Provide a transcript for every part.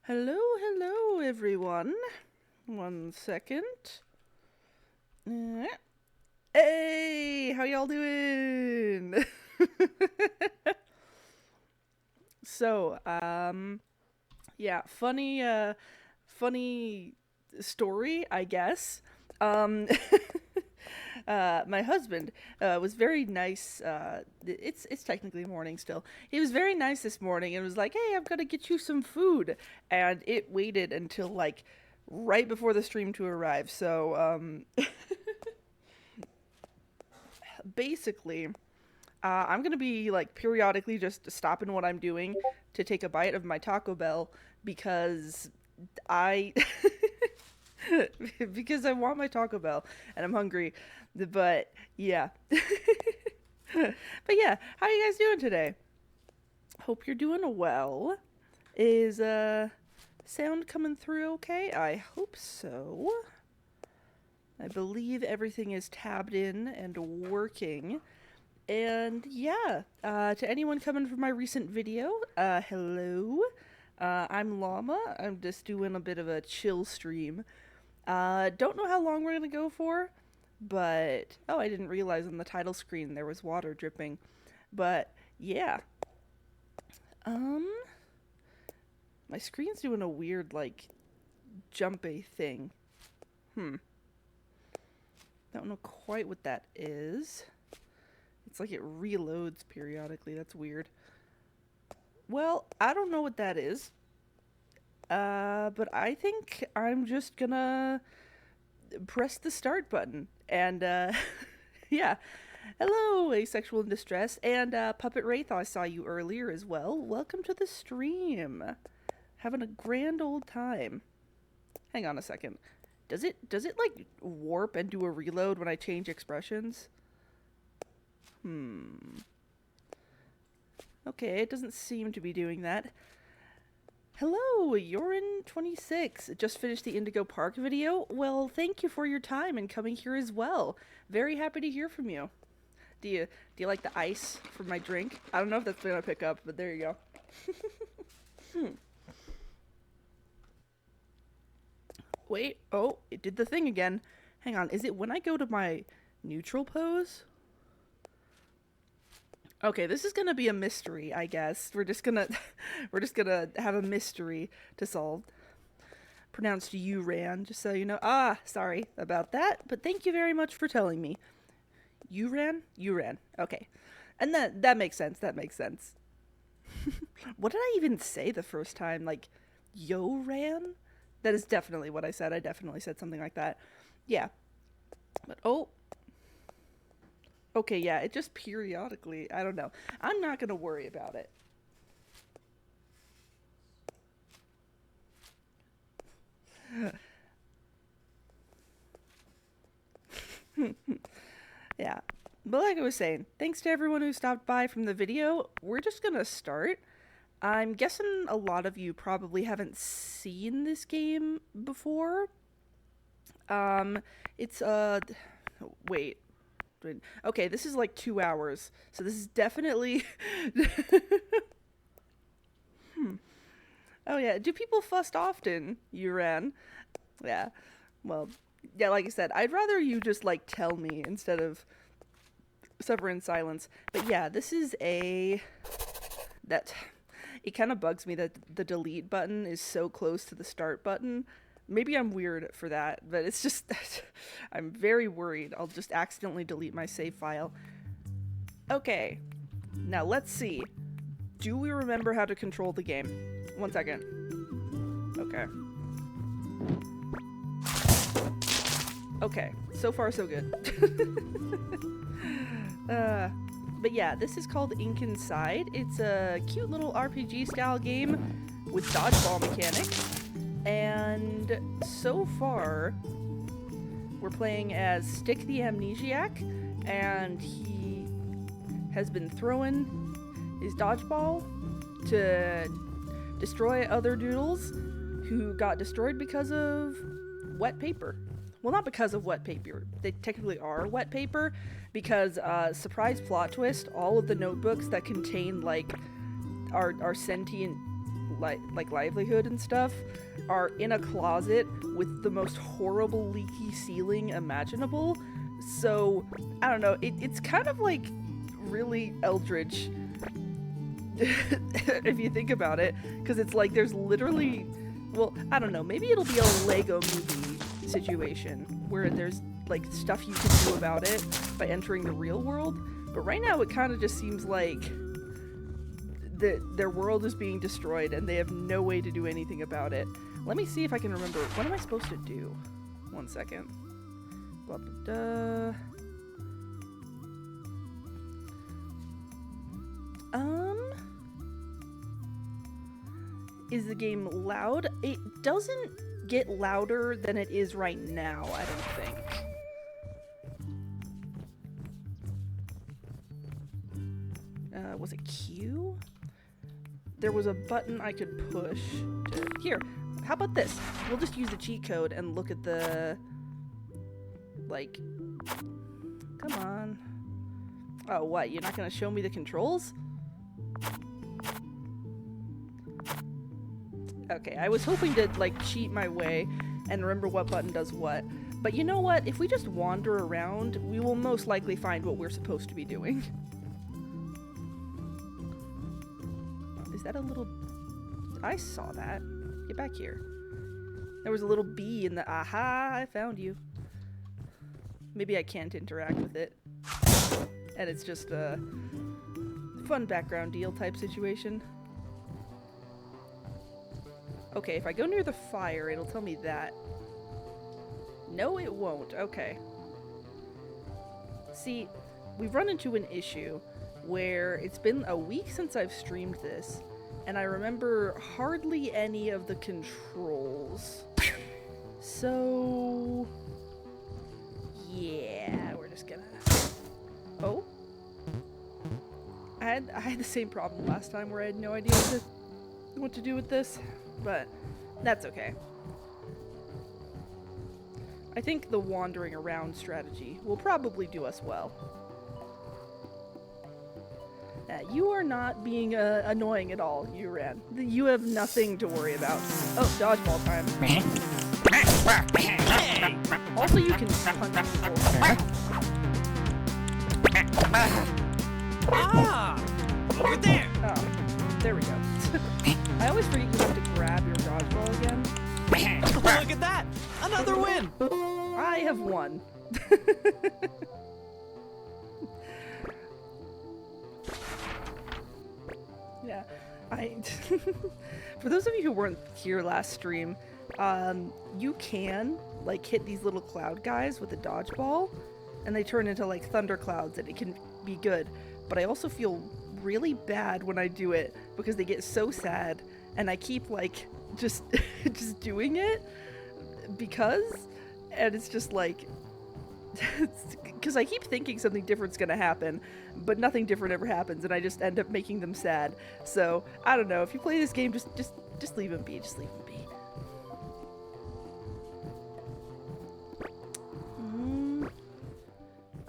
Hello, hello, everyone. One second. Hey, how y'all doing? so, yeah, funny story, I guess. Um, my husband was very nice. It's technically morning still. He was very nice this morning and was like, "Hey, I'm gonna get you some food," and it waited until like right before the stream to arrive. So basically, I'm gonna be like periodically just stopping what I'm doing to take a bite of my Taco Bell because I because I want my Taco Bell and I'm hungry. But yeah. But yeah, how are you guys doing today? Hope you're doing well. Is sound coming through okay? I hope so. I believe everything is tabbed in and working. And yeah, to anyone coming from my recent video, hello. I'm Llama. I'm just doing a bit of a chill stream. Don't know how long we're gonna go for, but oh, I didn't realize on the title screen there was water dripping. But yeah, um, my screen's doing a weird like jumpy thing. Hmm, don't know quite what that is. It's like it reloads periodically. That's weird. Well, I don't know what that is. But I think I'm just gonna press the start button. And, yeah. Hello, Asexual in Distress. And, Puppet Wraith, I saw you earlier as well. Welcome to the stream. Having a grand old time. Hang on a second. Does it, like, warp and do a reload when I change expressions? Okay, it doesn't seem to be doing that. Hello, you're in 26. Just finished the Indigo Park video. Well, thank you for your time and coming here as well. Very happy to hear from you. Do you like the ice from my drink? I don't know if that's gonna pick up, but there you go. Wait, oh, it did the thing again. Hang on, is it when I go to my neutral pose? Okay, this is gonna be a mystery, I guess. We're just gonna have a mystery to solve. Pronounced you ran, just so you know. Ah, sorry about that, but thank you very much for telling me. You ran? You ran. Okay. And that makes sense. That makes sense. What did I even say the first time? Like, yo ran? That is definitely what I said. I definitely said something like that. Yeah. But oh, okay, yeah, it just periodically, I don't know. I'm not going to worry about it. Yeah. But like I was saying, thanks to everyone who stopped by from the video. We're just going to start. I'm guessing a lot of you probably haven't seen this game before. It's wait. Okay, this is like 2 hours. So this is definitely Oh yeah, do people fuss often, Uran? Yeah. Well, yeah, like I said, I'd rather you just like tell me instead of suffer in silence. But yeah, this is a that it kind of bugs me that the delete button is so close to the start button. Maybe I'm weird for that, but it's just I'm very worried I'll just accidentally delete my save file. Okay. Now let's see. Do we remember how to control the game? One second. Okay. Okay, so far so good. But yeah, this is called Ink Inside. It's a cute little RPG style game with dodgeball mechanics. And so far, we're playing as Stick the Amnesiac, and he has been throwing his dodgeball to destroy other doodles who got destroyed because of wet paper. Well, not because of wet paper. They technically are wet paper because, surprise plot twist, all of the notebooks that contain, like, our sentient like livelihood and stuff are in a closet with the most horrible leaky ceiling imaginable. So I don't know, it's kind of like really eldritch if you think about it, because it's like there's literally, well, I don't know, maybe it'll be a Lego movie situation where there's like stuff you can do about it by entering the real world, but right now it kind of just seems like their world is being destroyed and they have no way to do anything about it. Let me see if I can remember, what am I supposed to do? 1 second. Blah, blah, blah. Is the game loud? It doesn't get louder than it is right now, I don't think. Was it Q? There was a button I could push to... Here, how about this? We'll just use the cheat code and look at the... Like... Come on. Oh, what? You're not gonna show me the controls? Okay, I was hoping to, like, cheat my way and remember what button does what. But you know what? If we just wander around, we will most likely find what we're supposed to be doing. Is that a little... I saw that. Get back here. There was a little bee in the... Aha! I found you. Maybe I can't interact with it. And it's just a fun background deal type situation. Okay, if I go near the fire, it'll tell me that. No, it won't. Okay. See, we've run into an issue where it's been a week since I've streamed this, and I remember hardly any of the controls. So... yeah, we're just gonna... Oh? I had the same problem last time where I had no idea what to do with this, but that's okay. I think the wandering around strategy will probably do us well. You are not being annoying at all, Uran. You have nothing to worry about. Oh, dodgeball time. Also, you can punch people. Ah! Over there! Oh, there we go. I always forget you have to grab your dodgeball again. Look at that! Another win! I have won. Yeah, for those of you who weren't here last stream, you can, like, hit these little cloud guys with a dodgeball, and they turn into, like, thunder clouds, and it can be good. But I also feel really bad when I do it, because they get so sad, and I keep, like, just doing it, and it's just, like, because I keep thinking something different's gonna happen, but nothing different ever happens, and I just end up making them sad. So, I don't know, if you play this game, just leave them be, just leave them be.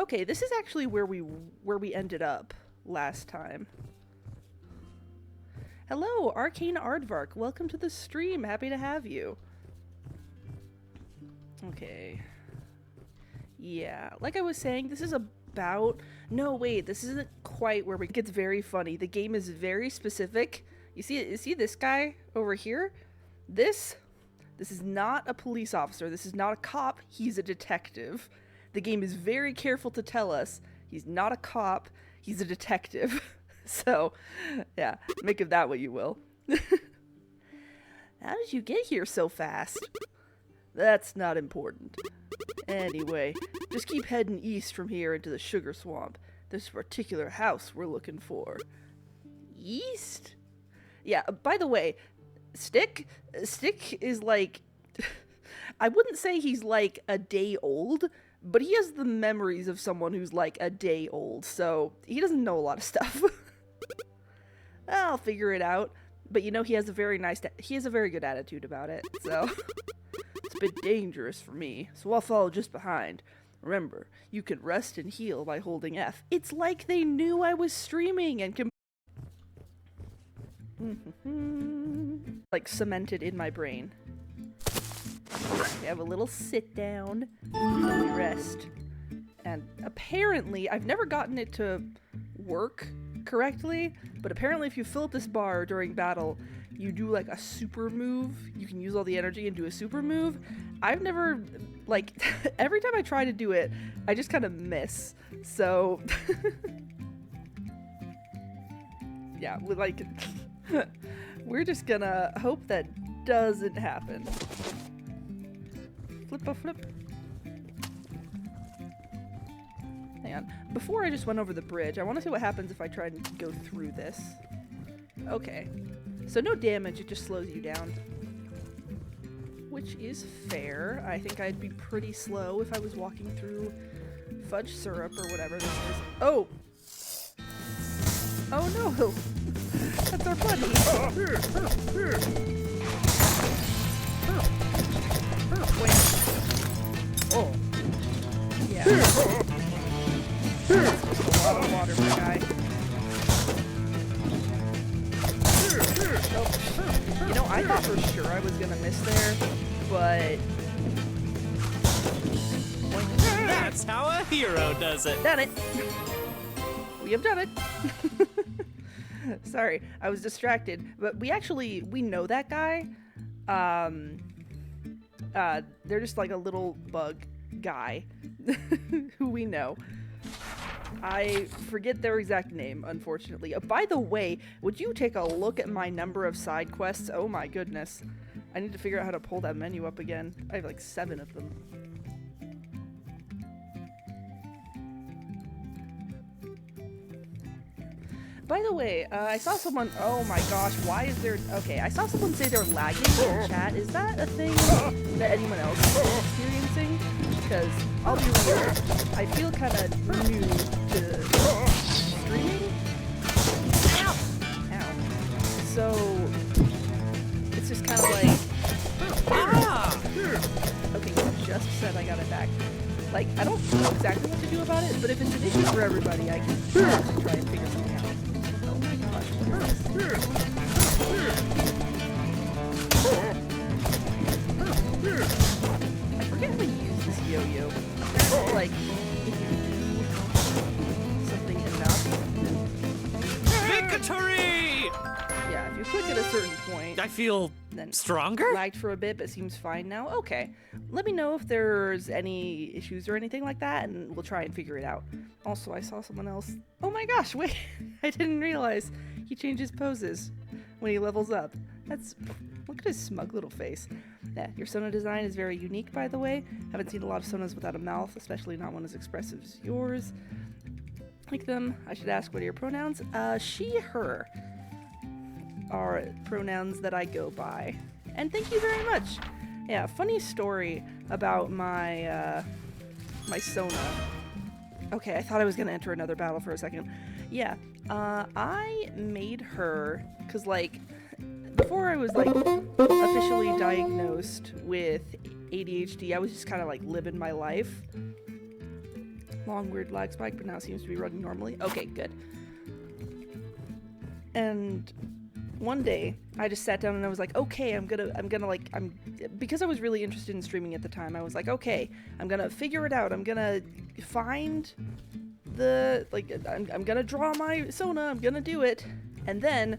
Okay, this is actually where we ended up last time. Hello, Arcane Aardvark, welcome to the stream, happy to have you. Okay. Yeah, like I was saying, this is about... No, wait, this isn't quite where it gets very funny. The game is very specific. You see this guy over here? This is not a police officer. This is not a cop. He's a detective. The game is very careful to tell us he's not a cop. He's a detective. So, yeah, make of that what you will. How did you get here so fast? That's not important. Anyway, just keep heading east from here into the sugar swamp. There's a particular house we're looking for. East? Yeah, by the way, Stick is like... I wouldn't say he's like a day old, but he has the memories of someone who's like a day old, so he doesn't know a lot of stuff. I'll figure it out. But you know, he has a very good attitude about it, so... It's a bit dangerous for me, so I'll follow just behind. Remember, you can rest and heal by holding F. It's like they knew I was streaming and Like cemented in my brain. We have a little sit down, and we rest. And apparently, I've never gotten it to work correctly, but apparently if you fill up this bar during battle, you do like a super move. You can use all the energy and do a super move. I've never, like, every time I try to do it, I just kind of miss. So, yeah, we're just gonna hope that doesn't happen. Flip a flip. Hang on. Before I just went over the bridge, I want to see what happens if I try and go through this. Okay. So no damage, it just slows you down. Which is fair. I think I'd be pretty slow if I was walking through fudge syrup or whatever this is. Oh! Oh no! That's our buddy! Wait. Oh. Yeah. That's just a lot of water, my guy. Oh. You know, I thought for sure I was gonna miss there, but... That's how a hero does it. Done it! We have done it! Sorry, I was distracted, but we know that guy. They're just like a little bug guy who we know. I forget their exact name, unfortunately. By the way, would you take a look at my number of side quests? Oh my goodness. I need to figure out how to pull that menu up again. I have like 7 of them. By the way, I saw someone... Oh my gosh, why is there... Okay, I saw someone say they're lagging in chat. Is that a thing that anyone else is experiencing? Because, I'll be real, I feel kind of new to streaming. Ow! Ow. So, it's just kind of like... Ah! Okay, you just said I got it back. Like, I don't know exactly what to do about it, but if it's an issue for everybody, I can try and figure something out. Oh my gosh, what is this? I forget how to use this yo-yo. Apparently, like, if you do something enough... Victory! Yeah, if you click at a certain point... I feel then stronger? Lagged for a bit, but seems fine now. Okay. Let me know if there's any issues or anything like that, and we'll try and figure it out. Also, I saw someone else... Oh my gosh, wait! I didn't realize he changes poses when he levels up. That's... Look at his smug little face. Yeah, your Sona design is very unique, by the way. Haven't seen a lot of Sonas without a mouth, especially not one as expressive as yours. Like them. I should ask, what are your pronouns? She, her are pronouns that I go by. And thank you very much. Yeah, funny story about my, my Sona. Okay, I thought I was gonna enter another battle for a second. Yeah, I made her, cause like, before I was like officially diagnosed with ADHD, I was just kind of like living my life. Long weird lag spike, but now it seems to be running normally. Okay, good. And one day I just sat down and I was like, okay, because I was really interested in streaming at the time, I was like, okay, I'm gonna figure it out. I'm gonna find I'm gonna draw my Sona, I'm gonna do it. And then,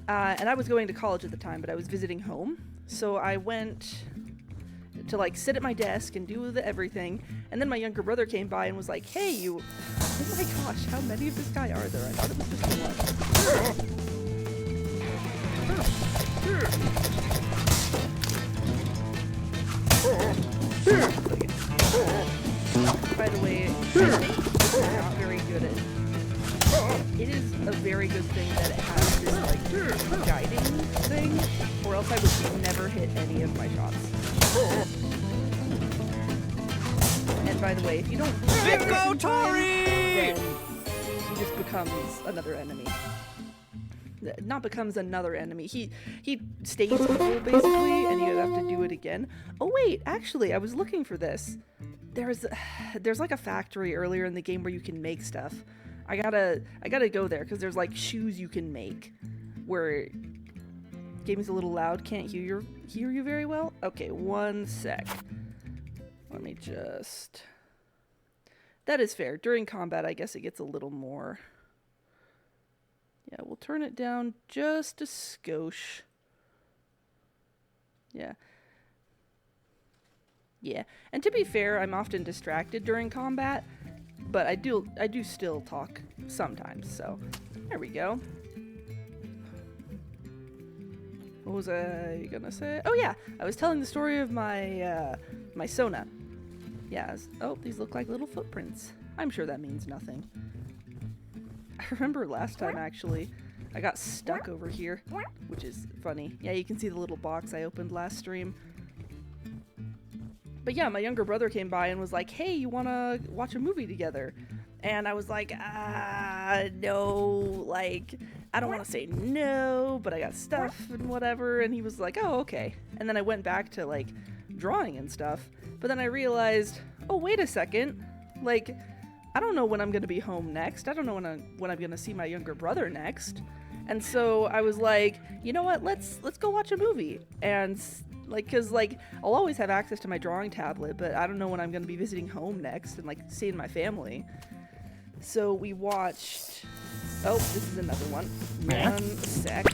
and I was going to college at the time, but I was visiting home. So I went to like sit at my desk and do everything. And then my younger brother came by and was like, hey, you, oh my gosh, how many of this guy are there? I thought it was just one. By the way, I think I'm not very good at it. It is a very good thing that it has this like guiding thing, or else I would never hit any of my shots. And by the way, if you don't Victory! then he just becomes another enemy. Not becomes another enemy. He stays evil basically, and you have to do it again. Oh wait, actually, I was looking for this. There's like a factory earlier in the game where you can make stuff. I gotta go there because there's like shoes you can make, where Game's a little loud. Can't hear you very well. Okay, one sec. Let me just... That is fair. During combat, I guess it gets a little more. Yeah, we'll turn it down just a skosh. Yeah. Yeah. And to be fair, I'm often distracted during combat, but I do still talk sometimes. So, there we go. What was I gonna say? Oh yeah, I was telling the story of my my Sona. Yeah. Oh, these look like little footprints. I'm sure that means nothing. I remember last time actually, I got stuck over here, which is funny. Yeah, you can see the little box I opened last stream. But yeah, my younger brother came by and was like, "Hey, you wanna watch a movie together?" And I was like, no, like, I don't want to say no, but I got stuff and whatever. And he was like, oh, okay. And then I went back to, like, drawing and stuff. But then I realized, oh, wait a second. Like, I don't know when I'm going to be home next. I don't know when I'm going to see my younger brother next. And so I was like, you know what? Let's go watch a movie. And, like, because, like, I'll always have access to my drawing tablet, but I don't know when I'm going to be visiting home next and, like, seeing my family. So we watched... Oh, this is another one. One sec.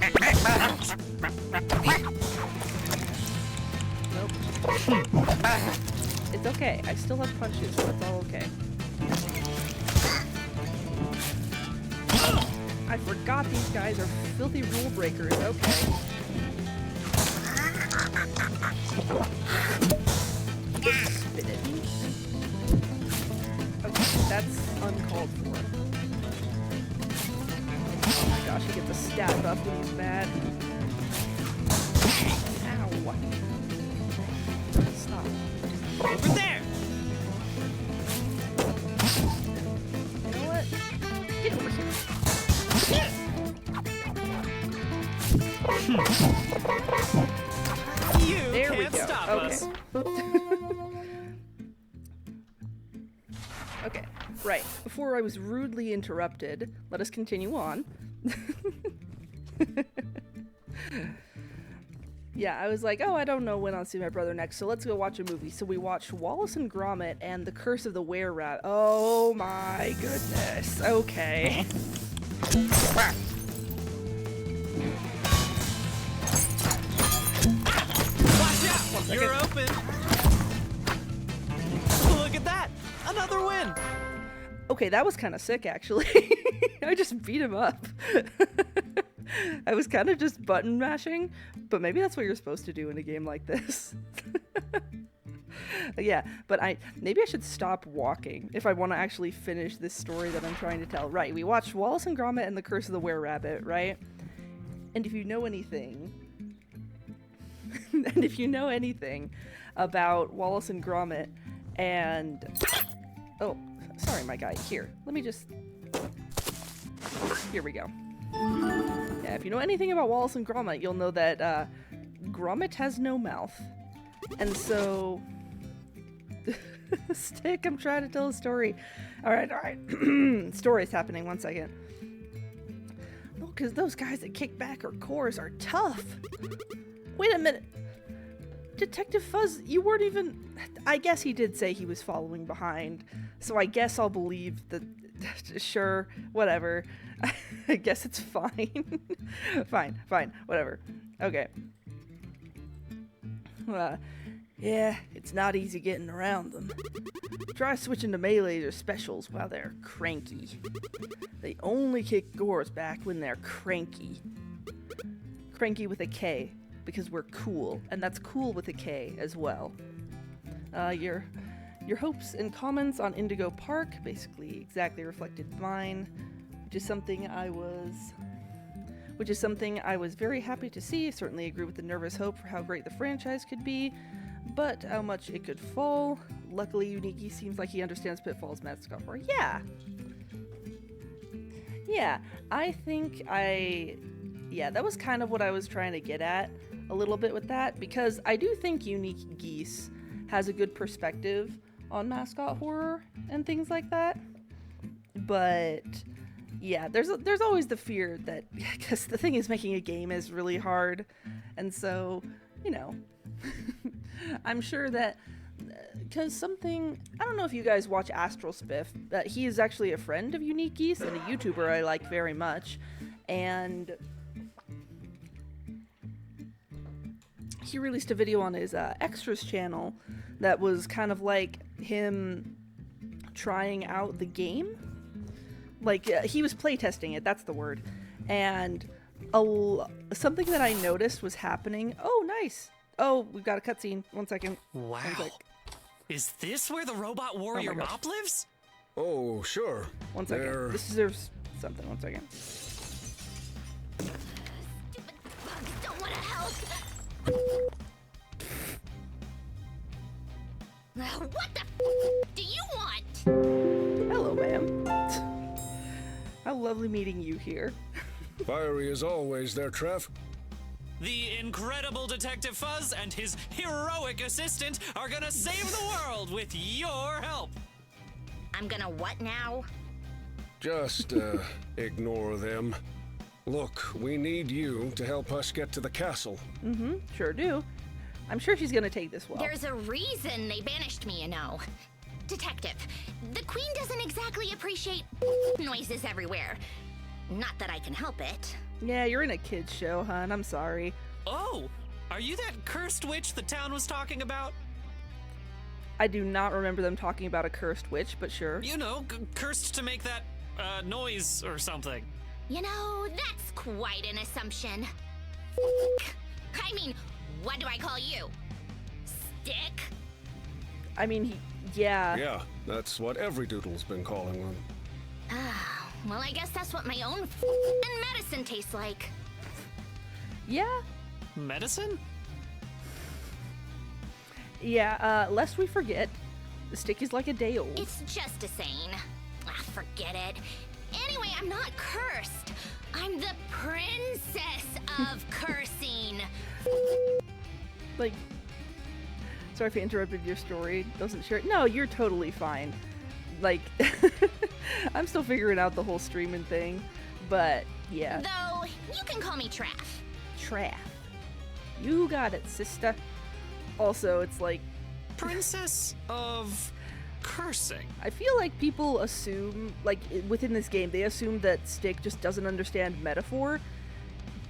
Nope. It's okay. I still have punches, so it's all okay. I forgot these guys are filthy rule breakers. Okay. Spit it. Okay, that's uncalled for. Oh my gosh, he gets a stat buff when he's mad. Ow. Stop. Over there! You know what? Get over here. You There we can't go. stop Okay. us. Okay, right. Before I was rudely interrupted, let us continue on. Yeah, I was like, oh, I don't know when I'll see my brother next, so let's go watch a movie. So we watched Wallace and Gromit and The Curse of the Were-Rabbit. Oh my goodness. Okay. Watch out! You're open! Look at that! Another win! Okay, that was kind of sick, actually. I just beat him up. I was kind of just button mashing, but maybe that's what you're supposed to do in a game like this. Yeah, but maybe I should stop walking if I want to actually finish this story that I'm trying to tell. Right, we watched Wallace and Gromit and The Curse of the Were-Rabbit, right? And if you know anything... and if you know anything about Wallace and Gromit and... Oh, sorry, my guy. Here, let me just... Here we go. Yeah, if you know anything about Wallace and Gromit, you'll know that Gromit has no mouth. And so... Stick, I'm trying to tell a story. Alright. Story's happening, 1 second. Oh, because those guys that kick back or cores are tough. Wait a minute. Detective Fuzz, you weren't even... I guess he did say he was following behind, so I guess I'll believe that... Sure, whatever. I guess it's fine. Fine, whatever. Okay. Yeah, it's not easy getting around them. Try switching to melees or specials while they're cranky. They only kick gores back when they're cranky. Cranky with a K, because we're cool, and that's cool with a K as well. Your hopes and comments on Indigo Park basically exactly reflected mine, which is something I was very happy to see. I certainly agree with the nervous hope for how great the franchise could be, but how much it could fall. Luckily, Uniki seems like he understands pitfalls mascot horror. Yeah, I think that was kind of what I was trying to get at a little bit with that, because I do think Unique Geese has a good perspective on mascot horror and things like that, but yeah, there's always the fear that, because the thing is, making a game is really hard, and so, you know, I'm sure that, because something, I don't know if you guys watch Astral Spiff, that he is actually a friend of Unique Geese and a YouTuber I like very much, and he released a video on his extras channel that was kind of like him trying out the game. Like, he was playtesting it, that's the word. And something that I noticed was happening. Oh, nice. Oh, we've got a cutscene. 1 second. Wow. 1 sec. Is this where the robot warrior gosh. Mop lives? Oh, sure. 1 second. There- This deserves something. 1 second. Stupid bugs don't want to help. What the do you want? Hello, ma'am. How lovely meeting you here. Fiery as always there, Trev. The incredible Detective Fuzz and his heroic assistant are gonna save the world with your help. I'm gonna what now? Just, ignore them. Look, we need you to help us get to the castle. Mm-hmm, sure do. I'm sure she's gonna take this well. There's a reason they banished me, you know. Detective, the Queen doesn't exactly appreciate noises everywhere. Not that I can help it. Yeah, you're in a kid's show, hon. I'm sorry. Oh, are you that cursed witch the town was talking about? I do not remember them talking about a cursed witch, but sure. You know, cursed to make that, noise or something. You know, that's quite an assumption. I mean, what do I call you? Stick? I mean, yeah. Yeah, that's what every doodle's been calling them. Ah, well, I guess that's what my own medicine tastes like. Yeah. Medicine? Yeah, lest we forget, the stick is like a day old. It's just a saying. Ah, forget it. Anyway, I'm not cursed. I'm the princess of cursing. Like, sorry if I interrupted your story. Wasn't sure. No, you're totally fine. Like, I'm still figuring out the whole streaming thing, but yeah. Though, you can call me Traff. Traff. You got it, sister. Also, it's like, Princess of cursing. I feel like people assume, like, within this game, they assume that Stick just doesn't understand metaphor,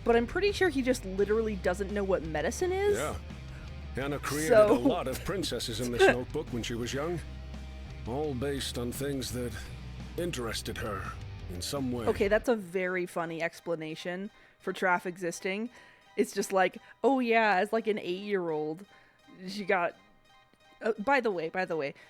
but I'm pretty sure he just literally doesn't know what medicine is. Yeah. Hannah created So- a lot of princesses in this notebook when she was young. All based on things that interested her in some way. Okay, that's a very funny explanation for Traff existing. It's just like, oh yeah, as like an 8-year-old, she got... by the way,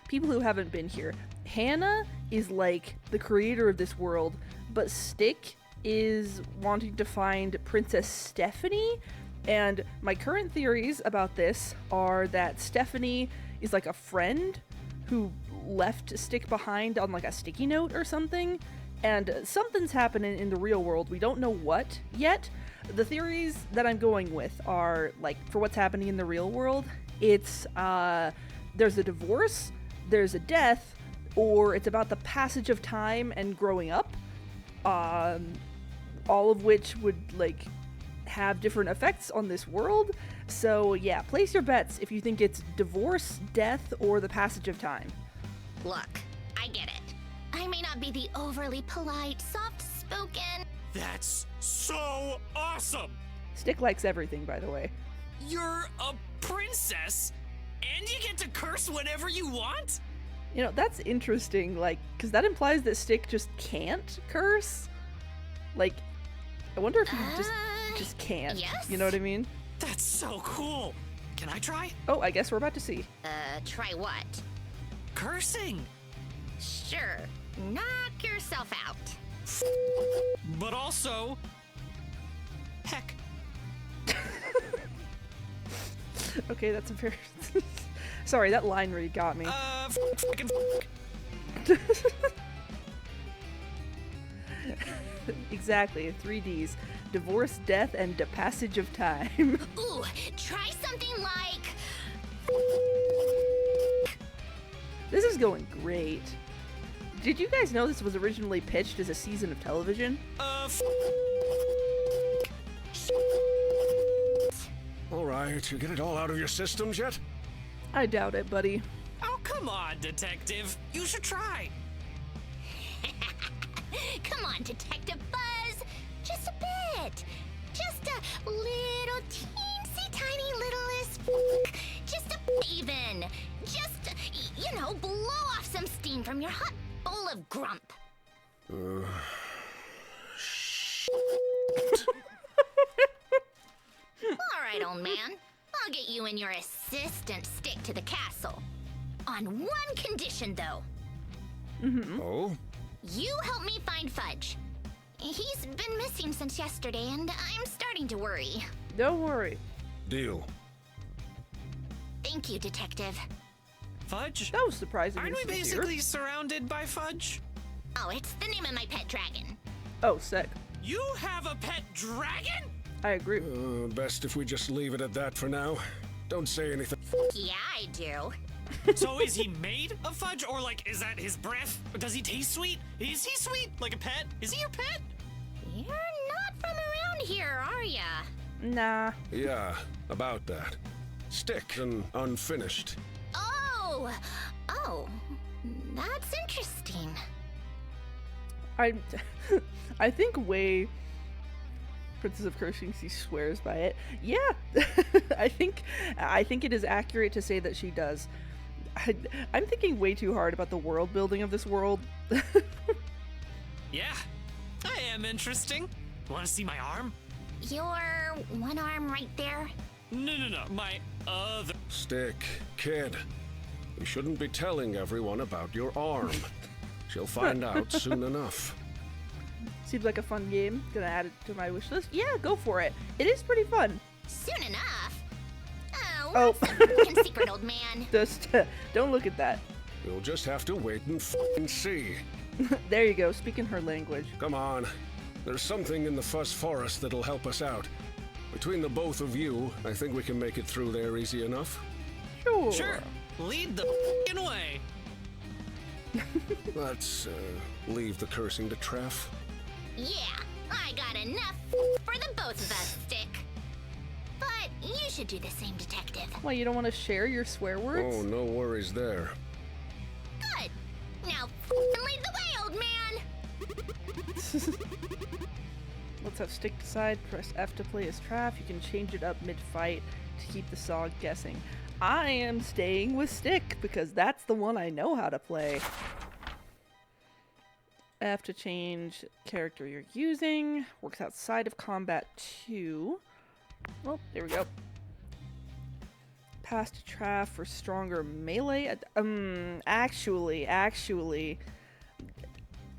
people who haven't been here, Hannah is like the creator of this world, but Stick is wanting to find Princess Stephanie, and my current theories about this are that Stephanie is like a friend who left Stick behind on like a sticky note or something, and something's happening in the real world. We don't know what yet. The theories that I'm going with are, like, for what's happening in the real world, it's there's a divorce, there's a death, or it's about the passage of time and growing up, all of which would, like, have different effects on this world. So yeah, place your bets if you think it's divorce, death, or the passage of time. Look, I get it. I may not be the overly polite, soft-spoken... That's so awesome! Stick likes everything, by the way. You're a princess, and you get to curse whenever you want? You know, that's interesting, like, because that implies that Stick just can't curse. Like, I wonder if he just can't. yes? You know what I mean? That's so cool! Can I try? Oh, I guess we're about to see. Try what? Cursing! Sure. Knock yourself out. But also... Heck. Okay, that's a very... Sorry, that line read got me. Frickin' Exactly, 3Ds. Divorce, death, and the passage of time. Ooh, try something like... This is going great. did you guys know this was originally pitched as a season of television? All right, you get it all out of your systems yet? I doubt it, buddy. Oh, come on, Detective. You should try. Come on, Detective Buzz. Just a bit. Just a little teensy tiny littlest. Just a even. Just, you know, blow off some steam from your hot bowl of grump. All right, old man. I'll get you and your assistant Stick to the castle. On one condition, though. Oh? You help me find Fudge. He's been missing since yesterday, and I'm starting to worry. Don't worry. Deal. Thank you, Detective. Fudge? That was surprising. Aren't we basically surrounded by Fudge? Oh, it's the name of my pet dragon. Oh, sick. You have a pet dragon? I agree. Best if we just leave it at that for now. Don't say anything. Yeah, I do. So is he made of fudge, or like, is that his breath? Does he taste sweet? Is he sweet? Like a pet? Is he your pet? You're not from around here, are ya? Nah. Yeah, about that. Stick and unfinished. Oh, that's interesting. I think Wei, Princess of Cursing, she swears by it. Yeah, I think it is accurate to say that she does. I'm thinking way too hard about the world building of this world. Yeah, I am interesting. Want to see my arm? Your one arm right there? No, my other. Stick, kid. You shouldn't be telling everyone about your arm. She'll find out soon enough. Seems like a fun game. Gonna add it to my wish list. Yeah, go for it. It is pretty fun. Soon enough. Oh. What's the freaking secret, old man? Just don't look at that. You'll just have to wait and f***ing see. There you go, speaking her language. Come on. There's something in the Fuzz Forest that'll help us out. Between the both of you, I think we can make it through there easy enough. Sure. Sure, lead the f***ing way. Let's leave the cursing to Treff. Yeah, I got enough for the both of us, Stick. But you should do the same, Detective. Why, you don't want to share your swear words? Oh, no worries there. Good. Now lead the way, old man. Let's have Stick decide. Press F to play as Traff. You can change it up mid-fight to keep the Sog guessing. I am staying with Stick because that's the one I know how to play. F to change character you're using. Works outside of combat too. Oh, there we go. Pass to Traff for stronger melee. Actually,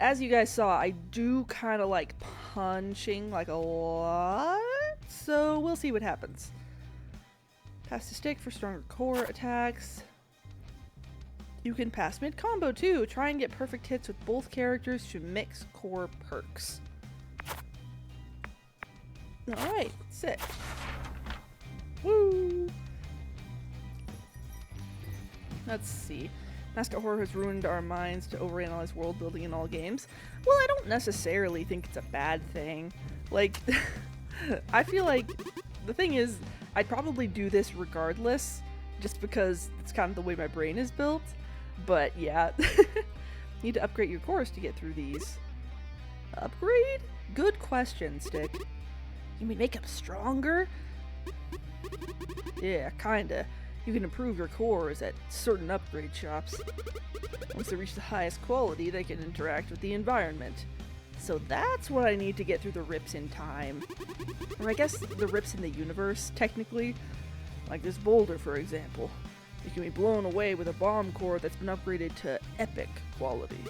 as you guys saw, I do kind of like punching like a lot. So we'll see what happens. Pass to Stick for stronger core attacks. You can pass mid-combo too. Try and get perfect hits with both characters to mix core perks. Alright, sick. Woo! Let's see. Mascot Horror has ruined our minds to overanalyze world building in all games. Well, I don't necessarily think it's a bad thing. Like, I feel like the thing is, I'd probably do this regardless, just because it's kind of the way my brain is built. But yeah, need to upgrade your cores to get through these. Upgrade? Good question, Stick. You mean make them stronger? Yeah, kinda. You can improve your cores at certain upgrade shops. Once they reach the highest quality, they can interact with the environment. So that's what I need to get through the rips in time. Or I guess the rips in the universe, technically. Like this boulder, for example. It can be blown away with a bomb core that's been upgraded to epic quality.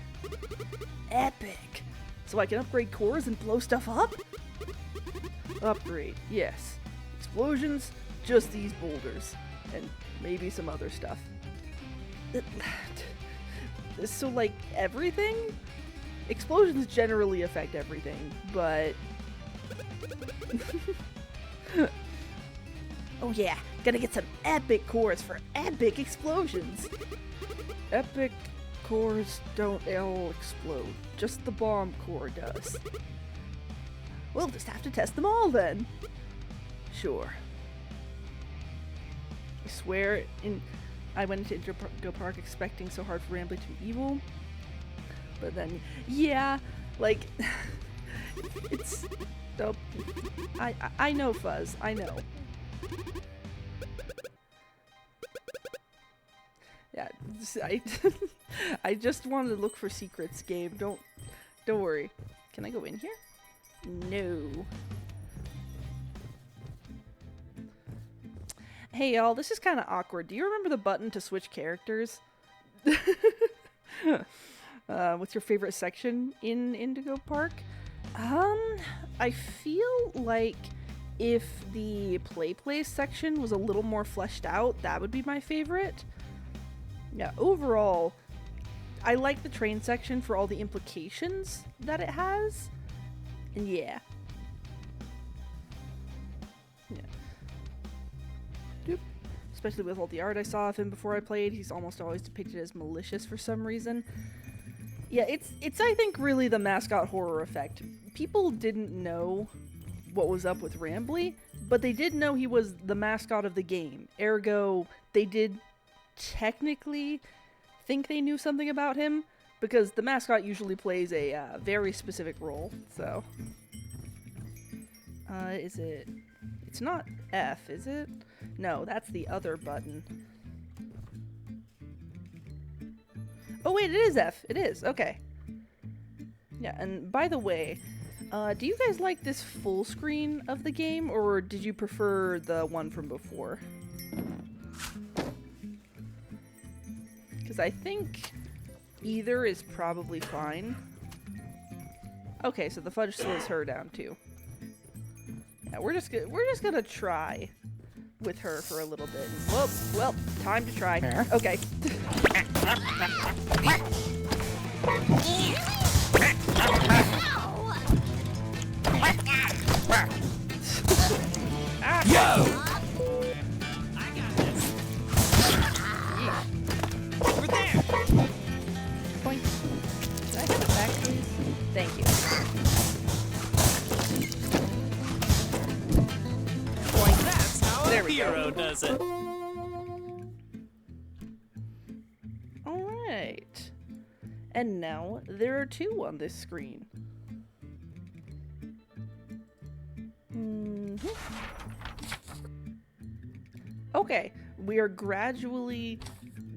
Epic! So I can upgrade cores and blow stuff up? Upgrade, yes. Explosions, just these boulders. And maybe some other stuff. So, like, everything? Explosions generally affect everything, but... Oh yeah, gotta get some epic cores for epic explosions. Epic cores don't all explode. Just the bomb core does. We'll just have to test them all then. Sure. I swear, I went into Indigo Park expecting so hard for Rambly to be evil. But then, yeah, like, it's... Nope. I know, Fuzz. I know. Yeah, I just wanted to look for secrets, Gabe. Don't worry. Can I go in here? No. Hey y'all, this is kind of awkward. Do you remember the button to switch characters? What's your favorite section in Indigo Park? I feel like if the play section was a little more fleshed out, that would be my favorite. Yeah, overall, I like the train section for all the implications that it has. And yeah. Doop. Especially with all the art I saw of him before I played, he's almost always depicted as malicious for some reason. Yeah, it's I think really the mascot horror effect. People didn't know what was up with Rambly, but they did know he was the mascot of the game. Ergo, they did technically think they knew something about him, because the mascot usually plays a very specific role, so. Is it... It's not F, is it? No, that's the other button. Oh wait, it is F! It is, okay. Yeah, and by the way, do you guys like this full screen of the game, or did you prefer the one from before? Because I think either is probably fine. Okay, so the fudge slows her down too. Yeah, we're just gonna try with her for a little bit. Well, time to try. Okay. Yo! I got this. Over there. Point. Did I have it back, please? Thank you. Point. That's how There a we go. hero does it. Alright. And now there are two on this screen. Okay, we are gradually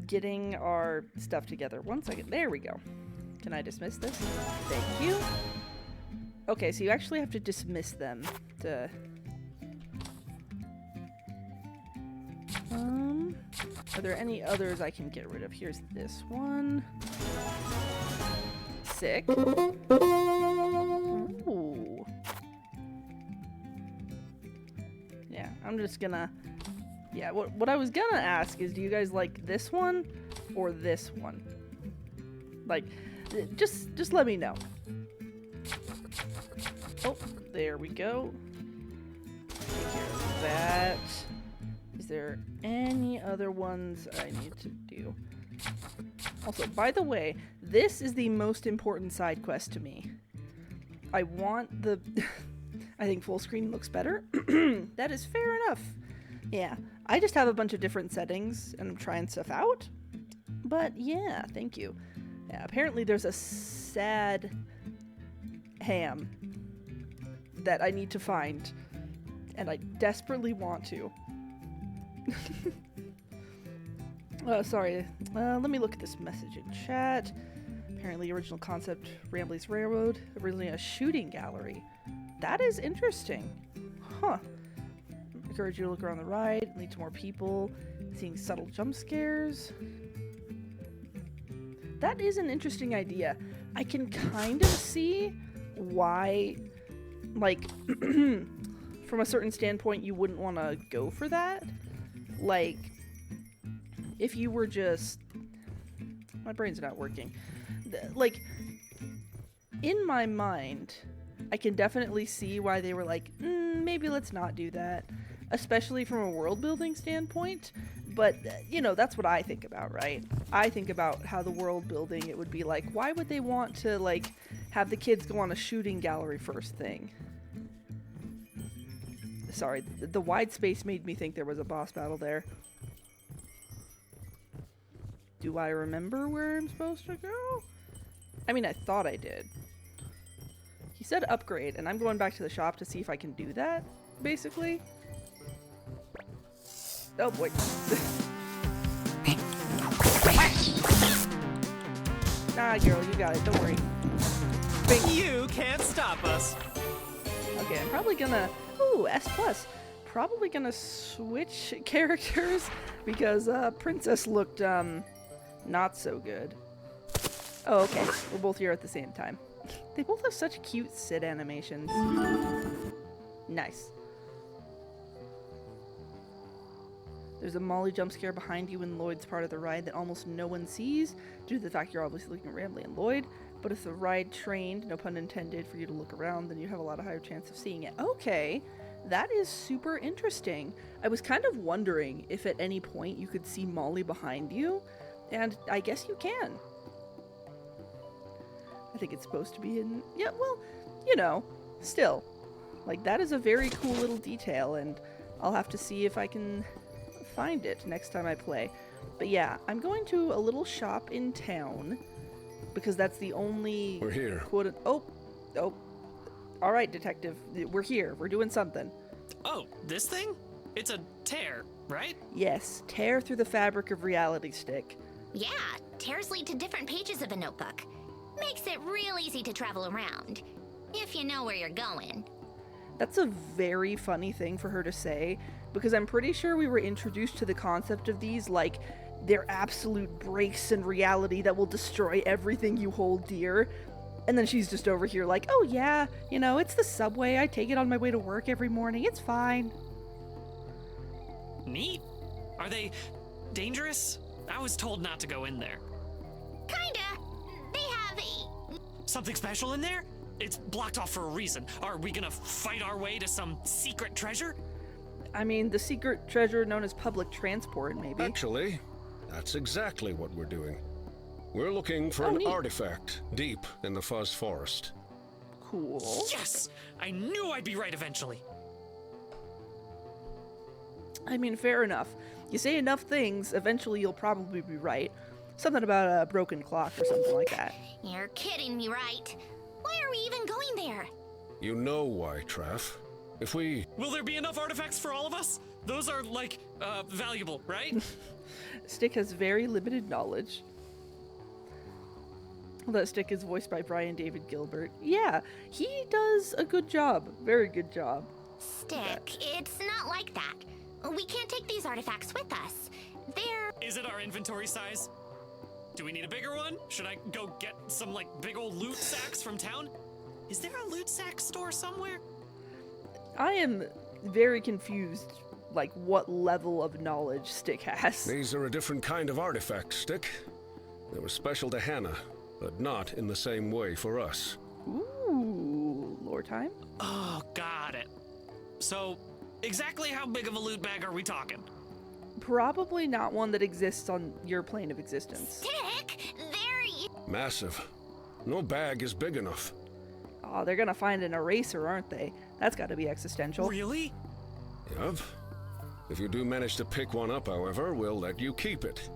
getting our stuff together. 1 second. There we go. Can I dismiss this? Thank you. Okay, so you actually have to dismiss them to... Are there any others I can get rid of? Here's this one. Sick. Ooh. Yeah, I'm just gonna... Yeah, what I was gonna ask is, do you guys like this one or this one? Like, just let me know. Oh, there we go. Take care of that. Is there any other ones I need to do? Also, by the way, this is the most important side quest to me. I want the... I think full screen looks better. That is fair enough. Yeah, I just have a bunch of different settings and I'm trying stuff out. But yeah, thank you. Yeah, apparently there's a sad ham that I need to find. And I desperately want to. Sorry. Let me look at this message in chat. Apparently original concept, Rambly's Railroad. Originally a shooting gallery. That is interesting. Huh. Encourage you to look around the ride, lead to more people, seeing subtle jump scares. That is an interesting idea. I can kind of see why, like, from a certain standpoint, you wouldn't want to go for that. Like, if you were just... My brain's not working. Like, in my mind, I can definitely see why they were like, maybe let's not do that. especially from a world building standpoint. But, you know, that's what I think about, right? I think about how the world building, it would be like, why would they want to, like, have the kids go on a shooting gallery first thing? Sorry, the wide space made me think there was a boss battle there. Do I remember where I'm supposed to go? I mean, I thought I did. He said upgrade, and I'm going back to the shop to see if I can do that, basically. Oh boy. Nah, girl, you got it. Don't worry. Bing. You can't stop us. Okay, I'm probably gonna... Ooh, S+. Probably gonna switch characters because Princess looked, not so good. Oh, okay. We're both here at the same time. They both have such cute sit animations. Nice. There's a Molly jump scare behind you in Lloyd's part of the ride that almost no one sees, due to the fact you're obviously looking at Rambley and Lloyd. But if the ride trained, no pun intended, for you to look around, then you have a lot of higher chance of seeing it. Okay, that is super interesting. I was kind of wondering if at any point you could see Molly behind you, and I guess you can. I think it's supposed to be in... Yeah, well, you know, still. Like, that is a very cool little detail, and I'll have to see if I can find it next time I play. But yeah, I'm going to a little shop in town, because that's the only... We're here. Oh. Alright, detective. We're here. We're doing something. Oh, this thing? It's a tear, right? Yes, tear through the fabric of reality stick. Yeah, tears lead to different pages of a notebook. Makes it real easy to travel around, if you know where you're going. That's a very funny thing for her to say, because I'm pretty sure we were introduced to the concept of these like they're absolute breaks in reality that will destroy everything you hold dear. And then she's just over here like, oh yeah, you know, it's the subway. I take it on my way to work every morning. It's fine. Neat. Are they dangerous? I was told not to go in there. Kinda. They have a... Something special in there? It's blocked off for a reason. Are we gonna fight our way to some secret treasure? I mean, the secret treasure known as public transport, maybe. Actually, that's exactly what we're doing. We're looking for an neat. artifact deep in the Fuzz Forest. Cool. Yes! I knew I'd be right eventually. I mean, fair enough. You say enough things, eventually you'll probably be right. Something about a broken clock or something like that. You're kidding me, right? Why are we even going there? You know why, Traff. If we... Will there be enough artifacts for all of us? Those are, like, valuable, right? Stick has very limited knowledge. That Stick is voiced by Brian David Gilbert. Yeah, he does a good job. Very good job. Stick, it's not like that. We can't take these artifacts with us. They're... Is it our inventory size? Do we need a bigger one? Should I go get some, like, big old loot sacks from town? Is there a loot sack store somewhere? I am very confused, like, what level of knowledge Stick has. These are a different kind of artifact, Stick. They were special to Hannah, but not in the same way for us. Ooh, lore time? Oh, got it. So, exactly how big of a loot bag are we talking? Probably not one that exists on your plane of existence. Stick! They're... Massive. No bag is big enough. Oh, they're gonna find an eraser, aren't they? That's gotta be existential. Really? Yup. If you do manage to pick one up, however, we'll let you keep it.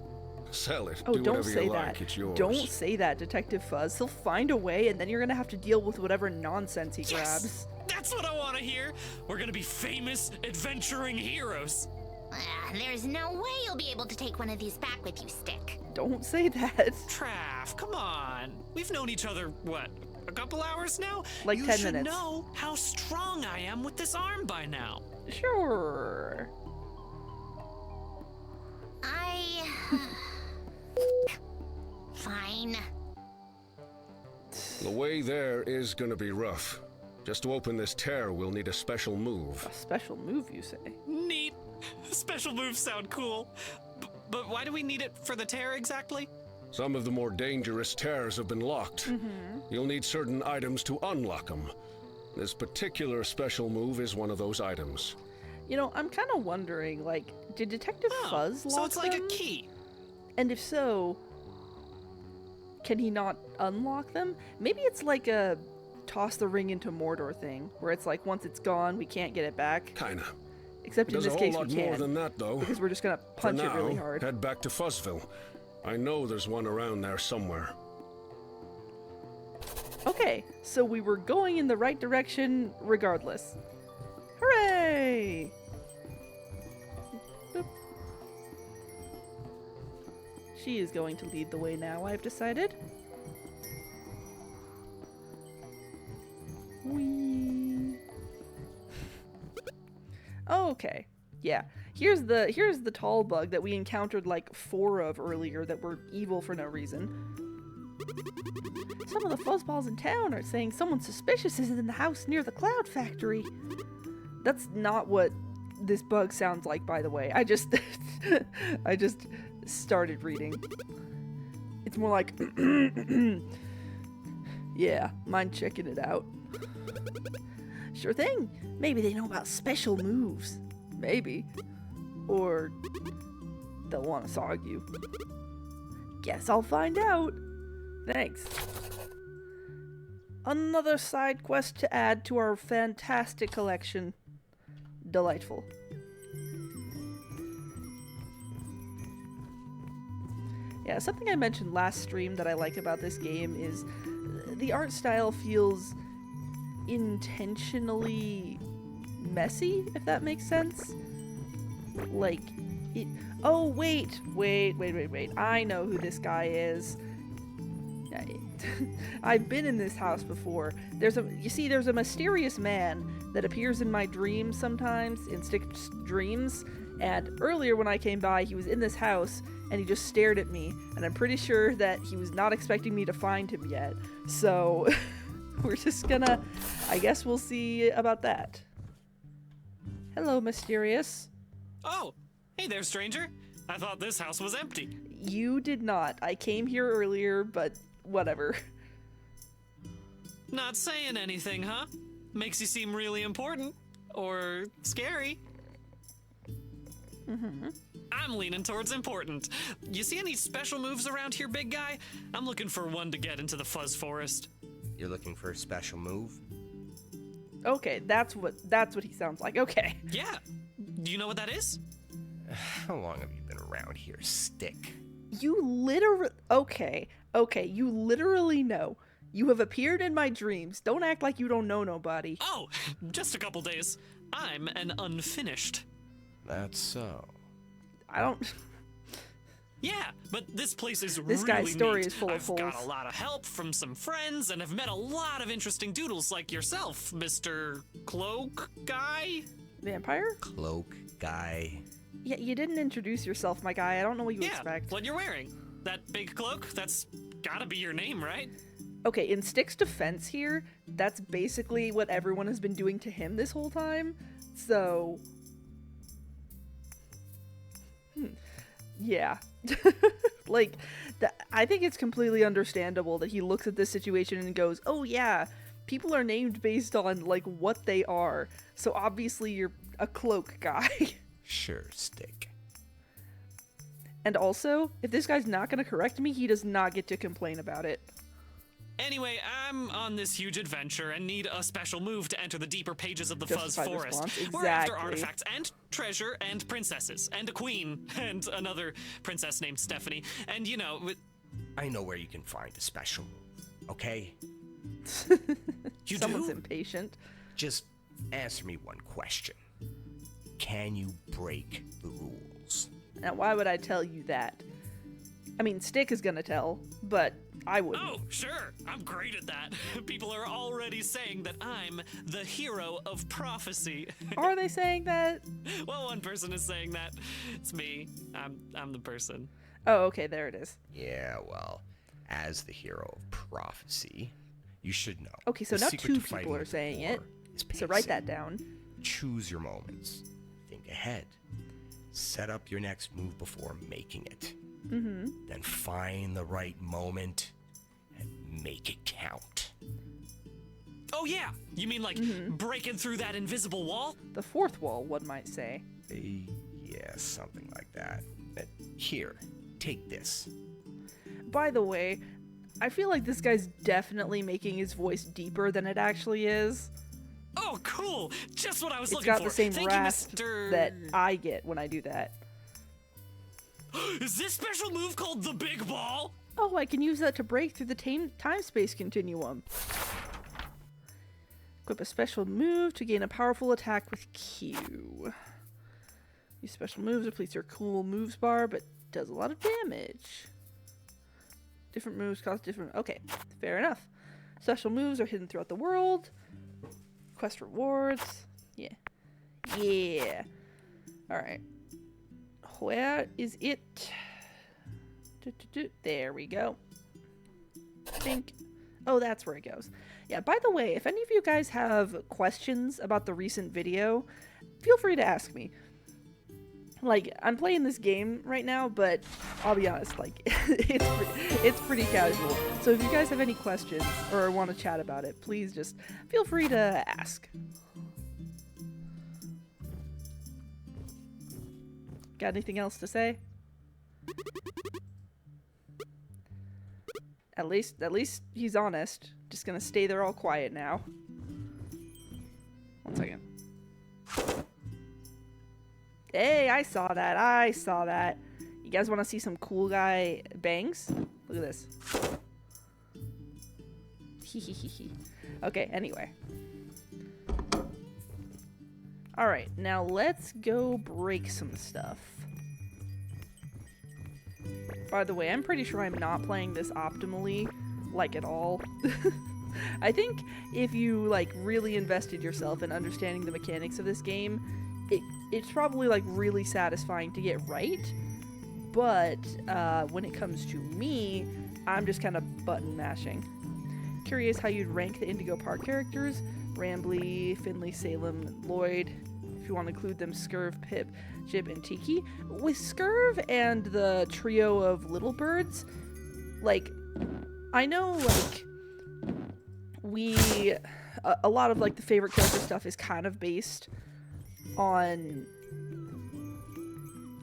Sell it. Oh, do don't whatever say you that. like. It's yours. Don't say that, Detective Fuzz. He'll find a way, and then you're gonna have to deal with whatever nonsense he grabs. Yes! That's what I want to hear! We're gonna be famous, adventuring heroes! There's no way you'll be able to take one of these back with you, Stick. Don't say that. Traff, come on. We've known each other, what, a couple hours now? Like you 10 should minutes. know how strong I am with this arm by now. Sure. Fine. The way there is gonna be rough. Just to open this tear, we'll need a special move. A special move, you say? Neat. Special moves sound cool. But why do we need it for the tear exactly? Some of the more dangerous tears have been locked. You'll need certain items to unlock them. This particular special move is one of those items. You know, I'm kind of wondering, like, did Detective Fuzz lock so it's like them? a key. And if so, can he not unlock them? Maybe it's like a toss the ring into Mordor thing, where it's like once it's gone, we can't get it back. Kinda. Except in There's this a whole case, lot we more can, than that, though. because we're just gonna punch For it really now, hard. head back to Fuzzville. I know there's one around there somewhere. Okay, so we were going in the right direction regardless. Hooray! Boop. She is going to lead the way now, I've decided. Whee! Okay, yeah. Here's the tall bug that we encountered like 4 of earlier that were evil for no reason. Some of the fuzzballs in town are saying someone suspicious is in the house near the cloud factory. That's not what this bug sounds like, by the way. I just I just started reading. It's more like yeah, mind checking it out. Sure thing. Maybe they know about special moves. Maybe. Or they'll want us to argue. Guess I'll find out. Thanks. Another side quest to add to our fantastic collection. Delightful. Yeah, something I mentioned last stream that I like about this game is the art style feels intentionally messy, if that makes sense. Like, it... Oh, wait. I know who this guy is. I've been in this house before. There's a mysterious man that appears in my dreams sometimes, in Stick's dreams, and earlier when I came by, he was in this house, and he just stared at me, and I'm pretty sure that he was not expecting me to find him yet. So, we're just gonna... I guess we'll see about that. Hello, mysterious. Oh, hey there, stranger. I thought this house was empty. You did not. I came here earlier, but whatever. Not saying anything, huh? Makes you seem really important. Or scary. I'm leaning towards important. You see any special moves around here, big guy? I'm looking for one to get into the Fuzz Forest. You're looking for a special move? Okay, that's what he sounds like. Okay. Yeah. Do you know what that is? How long have you been around here, Stick? You literally... Okay, you literally know. You have appeared in my dreams. Don't act like you don't know nobody. Oh, just a couple days. I'm an unfinished. That's so. I don't... Yeah, but this place is This really guy's story neat. is full of I've got holes. a lot of help from some friends, and have met a lot of interesting doodles like yourself, Mr. Cloak Guy. Vampire? Cloak guy. Yeah, you didn't introduce yourself, my guy. I don't know what you Yeah, expect. what you're wearing. That big cloak, that's gotta be your name, right? Okay, in Stick's defense here, that's basically what everyone has been doing to him this whole time. So... Yeah. Like, I think it's completely understandable that he looks at this situation and goes, oh yeah, people are named based on, like, what they are. So obviously you're a cloak guy. Sure, Stick. And also, if this guy's not gonna correct me, he does not get to complain about it. Anyway, I'm on this huge adventure and need a special move to enter the deeper pages of the Fuzz Justified Forest. response, We're after exactly. artifacts and treasure and princesses and a queen and another princess named Stephanie. And you know, I know where you can find a special move, okay? you Someone's do? impatient. Just answer me one question. Can you break the rules? Now, why would I tell you that? I mean, Stick is gonna tell, but I wouldn't. Oh, sure. I'm great at that. People are already saying that I'm the hero of prophecy. Are they saying that? Well, one person is saying that. It's me. I'm the person. Oh, okay, there it is. Yeah, well, as the hero of prophecy, you should know. Okay, so the now secret 2 to people fighting are the saying it. war is So write pacing. that down. Choose your moments. Think ahead. Set up your next move before making it. Then find the right moment and make it count. Oh yeah, you mean like breaking through that invisible wall? The fourth wall, one might say. Yeah, something like that. Here, take this. By the way, I feel like this guy's definitely making his voice deeper than it actually is. Oh, cool! Just what I was It's looking for. got the same Thank rasp you, Mr. that I get when I do that. Is this special move called the Big Ball? Oh, I can use that to break through the time-space continuum. Equip a special move to gain a powerful attack with Q. Use special moves depletes your cool moves bar, but does a lot of damage. Different moves cause different... Okay, fair enough. Special moves are hidden throughout the world. Quest rewards. Yeah. Yeah. Alright. Where is it? There we go. Think. Oh, that's where it goes. Yeah, by the way, if any of you guys have questions about the recent video, feel free to ask me. Like, I'm playing this game right now, but I'll be honest, like, it's pretty casual. So if you guys have any questions or want to chat about it, please just feel free to ask. Got anything else to say? At least he's honest. Just gonna stay there all quiet now. 1 second. Hey, I saw that. I saw that. You guys want to see some cool guy bangs? Look at this. Okay, anyway. Alright, now let's go break some stuff. By the way, I'm pretty sure I'm not playing this optimally, like at all. I think if you like really invested yourself in understanding the mechanics of this game, it's probably like really satisfying to get right. But when it comes to me, I'm just kind of button mashing. Curious how you'd rank the Indigo Park characters: Rambly, Finley, Salem, Lloyd. If you want to include them, Scurv, Pip, Jib, and Tiki. With Scurv and the trio of little birds, like, I know, like, a lot of, like, the favorite character stuff is kind of based on...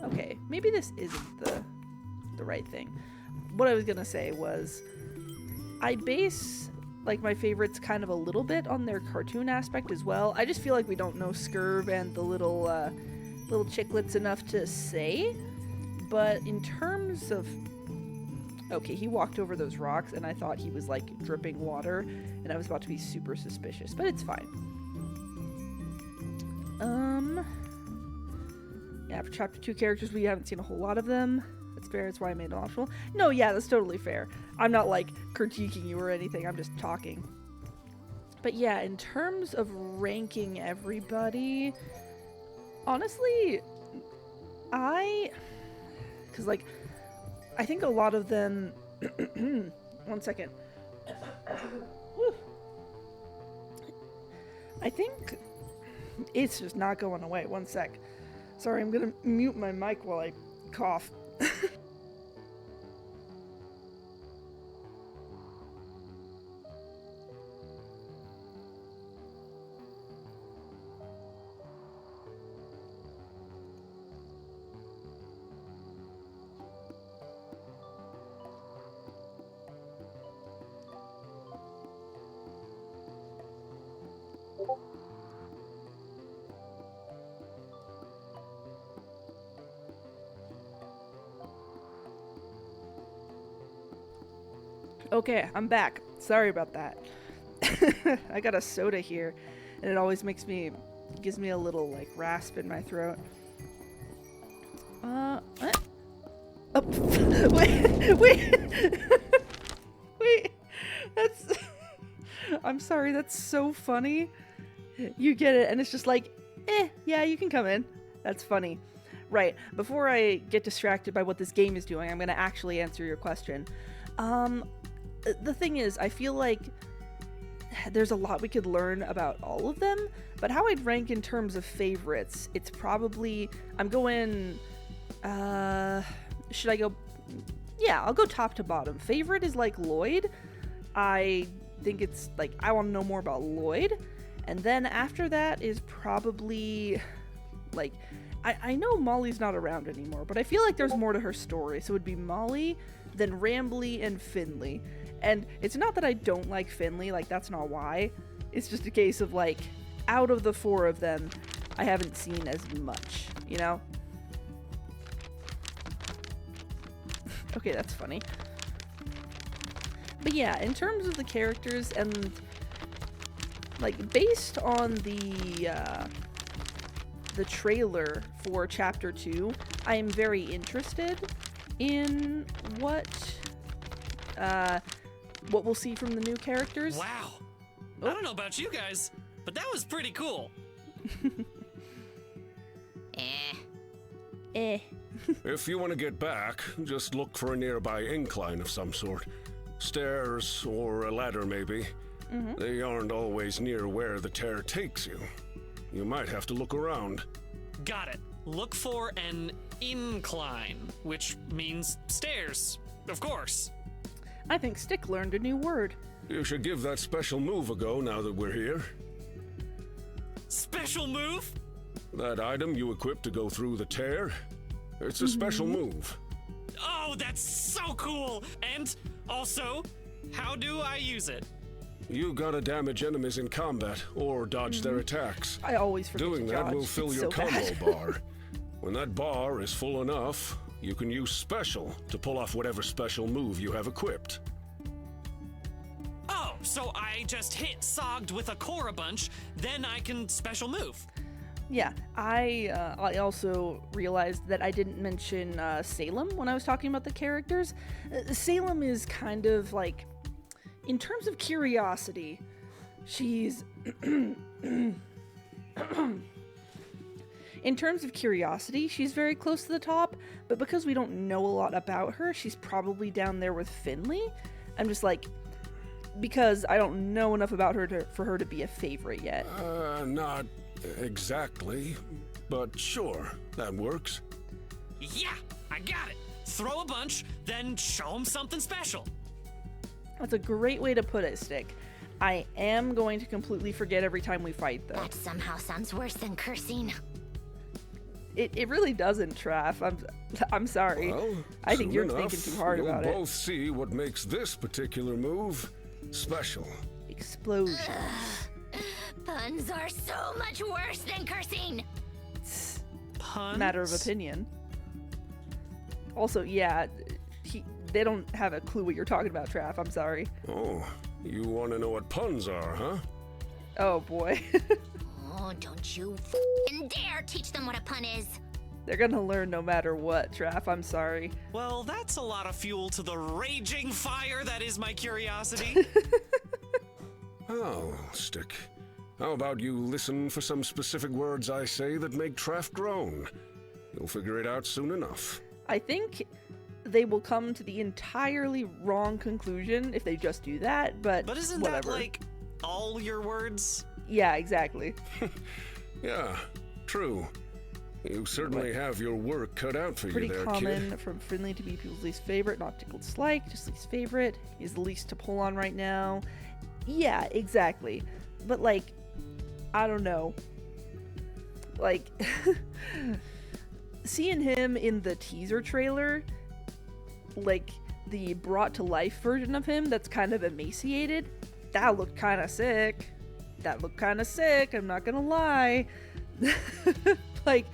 Okay, maybe this isn't the right thing. What I was gonna say was, I base, like, my favorites kind of a little bit on their cartoon aspect as well. I just feel like we don't know Scurv and the little chicklets enough to say. But in terms of... Okay, he walked over those rocks and I thought he was, like, dripping water, and I was about to be super suspicious, but it's fine. Yeah, for Chapter 2 characters, we haven't seen a whole lot of them. That's fair, that's why I made it optional. No, yeah, that's totally fair. I'm not, like, critiquing you or anything, I'm just talking. But yeah, in terms of ranking everybody, honestly, because, like, I think a lot of them... 1 second. I think it's just not going away. 1 sec. Sorry, I'm gonna mute my mic while I cough. Okay, I'm back. Sorry about that. I got a soda here, and it always gives me a little, like, rasp in my throat. What? Oh, wait, wait, that's, I'm sorry, that's so funny. You get it, and it's just like, yeah, you can come in. That's funny. Right, before I get distracted by what this game is doing, I'm gonna actually answer your question. The thing is, I feel like there's a lot we could learn about all of them, but how I'd rank in terms of favorites, it's probably, I'm going, should I go, yeah, I'll go top to bottom. Favorite is like Lloyd. I think it's like I want to know more about Lloyd, and then after that is probably like I know Molly's not around anymore, but I feel like there's more to her story. So it would be Molly, then Rambly, and Finley. And it's not that I don't like Finley, like that's not why. It's just a case of like out of the four of them, I haven't seen as much, you know? Okay, that's funny. But yeah, in terms of the characters and like based on the trailer for chapter 2, I am very interested in what we'll see from the new characters. Wow. I don't know about you guys, but that was pretty cool. If you want to get back, just look for a nearby incline of some sort. Stairs or a ladder, maybe. They aren't always near where the tear takes you. You might have to look around. Got it. Look for an incline, which means stairs, of course. I think Stick learned a new word. You should give that special move a go now that we're here. Special move? That item you equipped to go through the tear, it's a special move. Oh, that's so cool! And also, how do I use it? You gotta damage enemies in combat or dodge their attacks. I always forget Doing to that dodge. will fill It's your so combo bad. bar. When that bar is full enough, you can use special to pull off whatever special move you have equipped. Oh, so I just hit Sogged with a core a bunch, then I can special move. Yeah, I also realized that I didn't mention Salem when I was talking about the characters. Salem is kind of like, in terms of curiosity, she's... in terms of curiosity, she's very close to the top, but because we don't know a lot about her, she's probably down there with Finley. I'm just like, because I don't know enough about her for her to be a favorite yet. Not exactly, but sure, that works. Yeah, I got it. Throw a bunch, then show them something special. That's a great way to put it, Stick. I am going to completely forget every time we fight, though. That somehow sounds worse than cursing. It really doesn't, Traff. I'm sorry. Well, I think soon you're enough, thinking too hard you'll about both see what makes this particular move special. Explosion. Puns are so much worse than cursing. Puns? Matter of opinion. Also, yeah, they don't have a clue what you're talking about, Traff. I'm sorry. Oh, you want to know what puns are, huh? Oh boy. Oh, don't you f***ing dare teach them what a pun is. They're gonna learn no matter what, Traff. I'm sorry. Well, that's a lot of fuel to the raging fire that is my curiosity. Oh, Stick. How about you listen for some specific words I say that make Traff groan? You'll figure it out soon enough. I think they will come to the entirely wrong conclusion if they just do that, but But isn't whatever. that like all your words? Yeah, exactly. Yeah, true. You certainly have your work cut out for Pretty you there, common kid. from Finley to be people's least favorite, not tickled dislike, just least favorite. He's the least to pull on right now. Yeah, exactly. But like, I don't know. Like, seeing him in the teaser trailer, like the brought to life version of him that's kind of emaciated, that looked kind of sick. I'm not gonna lie. Like,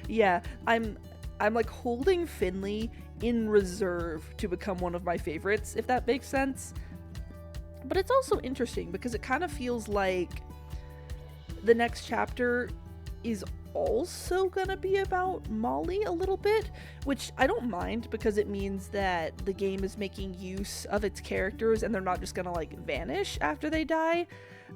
yeah, I'm like holding Finley in reserve to become one of my favorites, if that makes sense. But it's also interesting because it kind of feels like the next chapter is also gonna be about Molly a little bit, which I don't mind because it means that the game is making use of its characters and they're not just gonna like vanish after they die.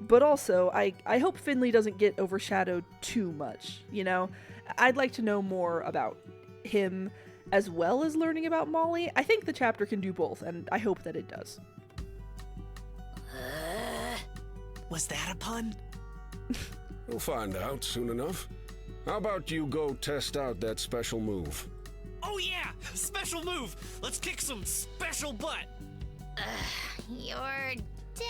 But also, I hope Finley doesn't get overshadowed too much, you know? I'd like to know more about him as well as learning about Molly. I think the chapter can do both, and I hope that it does. Was that a pun? We'll find out soon enough. How about you go test out that special move? Oh yeah, special move. Let's kick some special butt. You're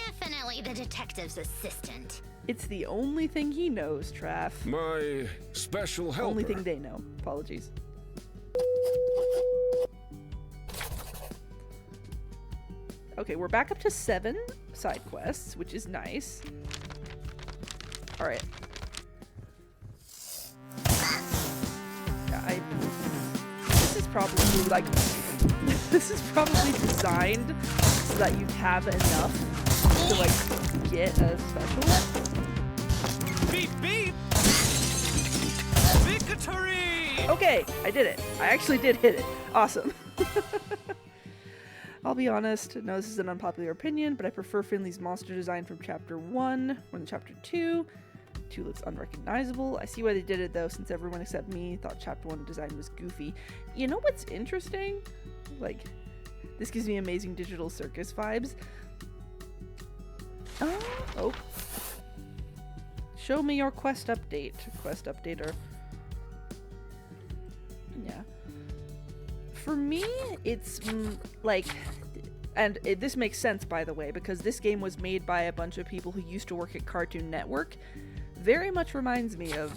definitely the detective's assistant. It's the only thing he knows, Traff. My special helper. Only thing they know. Apologies. Okay, we're back up to 7 side quests, which is nice. Alright. Yeah, this is probably, like... this is probably designed so that you have enough to, like, get a special. Beep beep! Victory! Okay, I did it. I actually did hit it. Awesome. I'll be honest, no, this is an unpopular opinion, but I prefer Finley's monster design from Chapter 1 more than Chapter 2. 2 looks unrecognizable. I see why they did it, though, since everyone except me thought Chapter 1 design was goofy. You know what's interesting? Like, this gives me Amazing Digital Circus vibes. Oh. Show me your quest update. Quest updater. Yeah. For me, it's like, and this makes sense, by the way, because this game was made by a bunch of people who used to work at Cartoon Network. Very much reminds me of,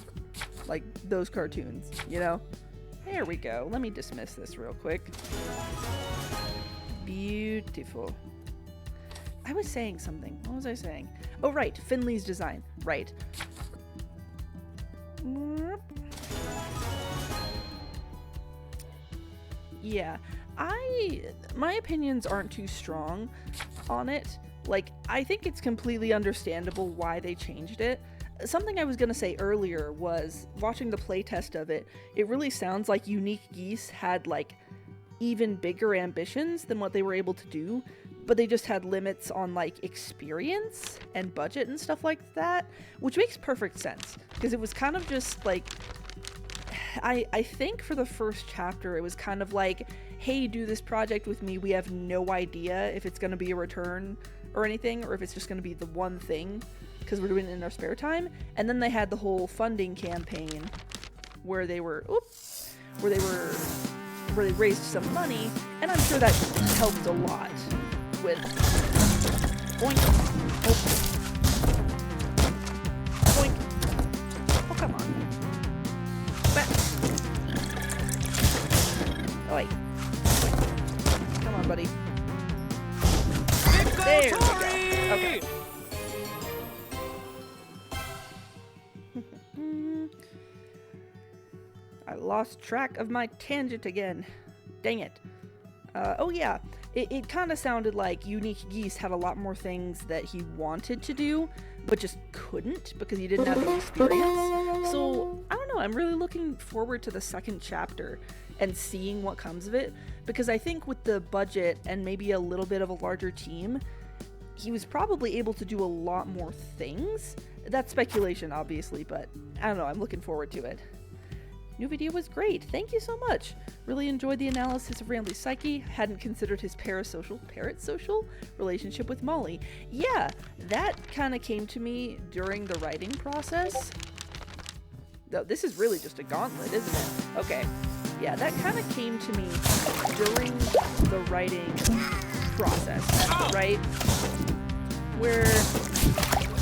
like, those cartoons, you know? There we go. Let me dismiss this real quick. Beautiful. I was saying something. What was I saying? Oh, right. Finley's design. Right. Yeah, my opinions aren't too strong on it. Like, I think it's completely understandable why they changed it. Something I was gonna say earlier was, watching the playtest of it, it really sounds like Unique Geese had, like, even bigger ambitions than what they were able to do, but they just had limits on, like, experience and budget and stuff like that, which makes perfect sense, because it was kind of just, like, I think for the first chapter, it was kind of like, hey, do this project with me. We have no idea if it's going to be a return or anything, or if it's just going to be the one thing, because we're doing it in our spare time. And then they had the whole funding campaign where they raised some money, and I'm sure that helped a lot with boink. Boink. Oh, come on. Oh, wait. Come on, buddy. There we go. Okay. I lost track of my tangent again. Dang it. Oh yeah, it kind of sounded like Unique Geese had a lot more things that he wanted to do, but just couldn't because he didn't have the experience. So, I don't know, I'm really looking forward to the second chapter and seeing what comes of it, because I think with the budget and maybe a little bit of a larger team, he was probably able to do a lot more things. That's speculation, obviously, but I don't know, I'm looking forward to it. New video was great. Thank you so much. Really enjoyed the analysis of Rambley's psyche. Hadn't considered his parasocial relationship with Molly. Yeah, that kind of came to me during the writing process. Though this is really just a gauntlet, isn't it? Okay. Yeah, that kind of came to me during the writing process, right? Where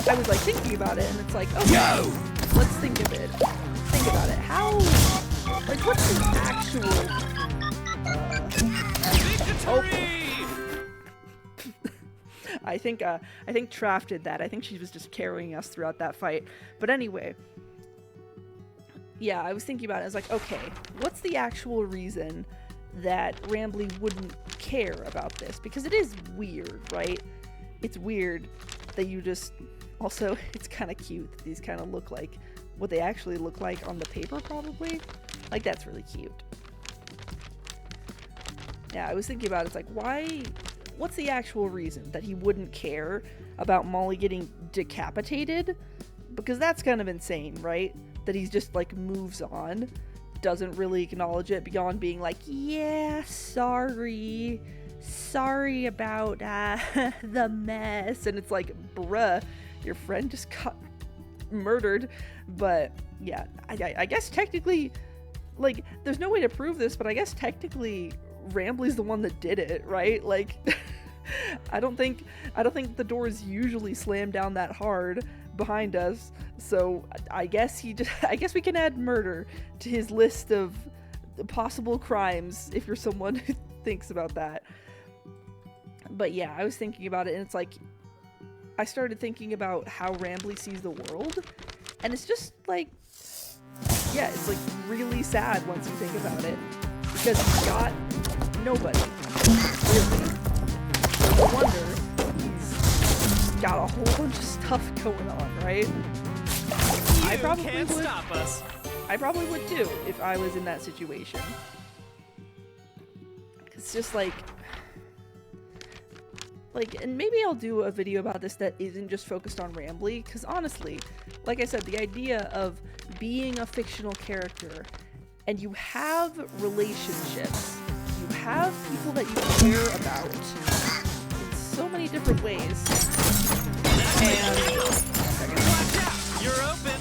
I was like thinking about it, and it's like, okay, let's think of it. Think about it. How, like, what's the actual, I think Traff did that. I think she was just carrying us throughout that fight. But anyway, yeah, I was thinking about it. I was like, okay, what's the actual reason that Rambley wouldn't care about this? Because it is weird, right? It's weird that you just, also, it's kind of cute that these kind of look like what they actually look like on the paper, probably. Like, that's really cute. Yeah, I was thinking about it. It's like, why? What's the actual reason that he wouldn't care about Molly getting decapitated? Because that's kind of insane, right? That he's just, like, moves on, doesn't really acknowledge it beyond being like, yeah, sorry about the mess. And it's like, bruh, your friend just got murdered. But yeah, I guess technically, like, there's no way to prove this, but I guess technically Rambley's the one that did it, right? Like, I don't think the doors usually slam down that hard behind us. So I guess we can add murder to his list of possible crimes if you're someone who thinks about that. But yeah, I was thinking about it, and it's like I started thinking about how Rambly sees the world, and it's just like, yeah, it's like really sad once you think about it, because he's got nobody, really. No wonder he's got a whole bunch of stuff going on, right? I probably can't would. stop us. I probably would too if I was in that situation. It's just like, and maybe I'll do a video about this that isn't just focused on Rambly, because honestly, like I said, the idea of being a fictional character and you have relationships, you have people that you care about in so many different ways. And Watch out! You're open.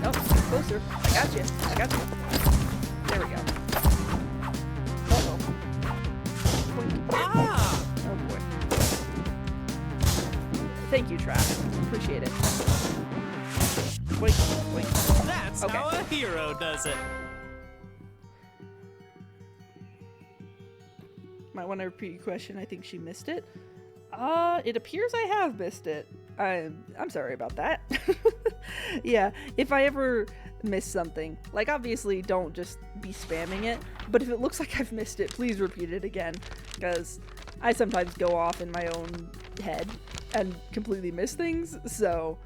nope, closer. I got you. There we go. Uh-oh. Ah! Oh boy. Thank you, Trap. Appreciate it. Wait. That's Okay. how a hero does it. Might want to repeat your question. I think she missed it. It appears I have missed it. I'm sorry about that. Yeah, if I ever miss something, like obviously don't just be spamming it, but if it looks like I've missed it, please repeat it again, because I sometimes go off in my own head and completely miss things. So,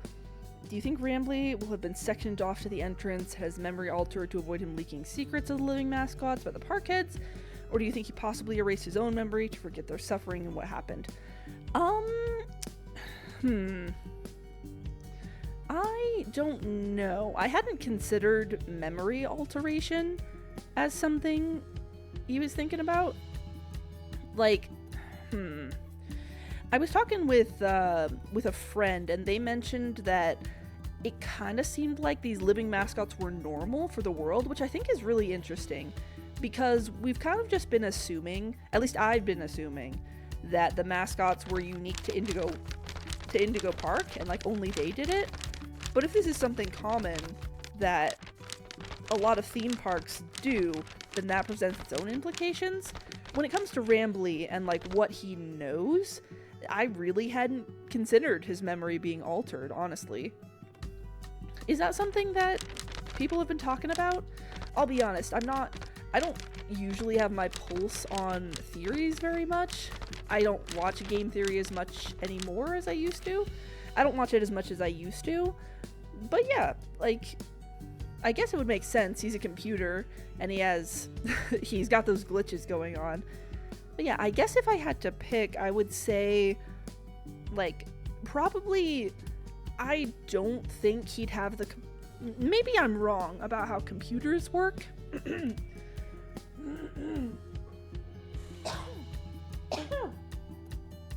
do you think Rambly will have been sectioned off to the entrance, has memory altered to avoid him leaking secrets of the living mascots by the park heads? Or do you think he possibly erased his own memory to forget their suffering and what happened? I don't know. I hadn't considered memory alteration as something he was thinking about. Like, I was talking with a friend, and they mentioned that it kind of seemed like these living mascots were normal for the world, which I think is really interesting, because we've kind of just been assuming, at least I've been assuming, that the mascots were unique to Indigo Park, and like only they did it. But if this is something common that a lot of theme parks do, then that presents its own implications. When it comes to Rambly and like what he knows, I really hadn't considered his memory being altered, honestly. Is that something that people have been talking about? I'll be honest, I don't usually have my pulse on theories very much. I don't watch game theory as much anymore as I used to. I don't watch it as much as I used to. But yeah, like, I guess it would make sense. He's a computer, and he's got those glitches going on. But yeah, I guess if I had to pick, I would say, like, probably, I don't think he'd have the... Maybe I'm wrong about how computers work.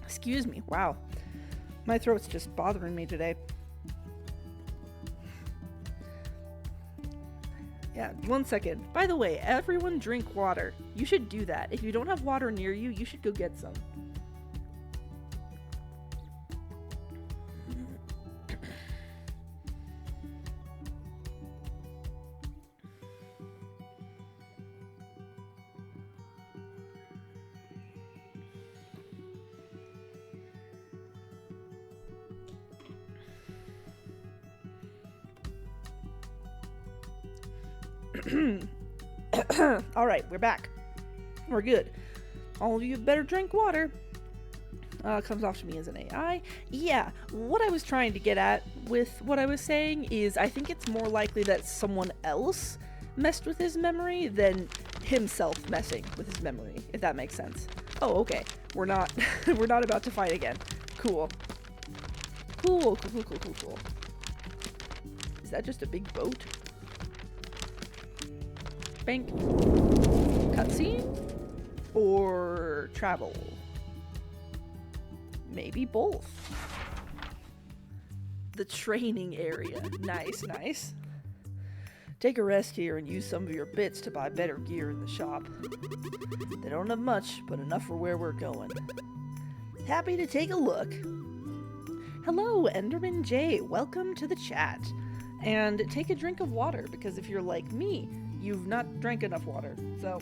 Excuse me. Wow. My throat's just bothering me today. Yeah, 1 second. By the way, everyone drink water. You should do that. If you don't have water near you, you should go get some. Alright, we're back. We're good. All of you better drink water. Comes off to me as an AI. Yeah, what I was trying to get at with what I was saying is I think it's more likely that someone else messed with his memory than himself messing with his memory, if that makes sense. Oh, okay. We're not we're not about to fight again. Cool. Cool. Is that just a big boat? Bank. Cutscene? Or travel? Maybe both. The training area. Nice. Take a rest here and use some of your bits to buy better gear in the shop. They don't have much, but enough for where we're going. Happy to take a look. Hello, Enderman J. Welcome to the chat. And take a drink of water, because if you're like me, you've not drank enough water. So...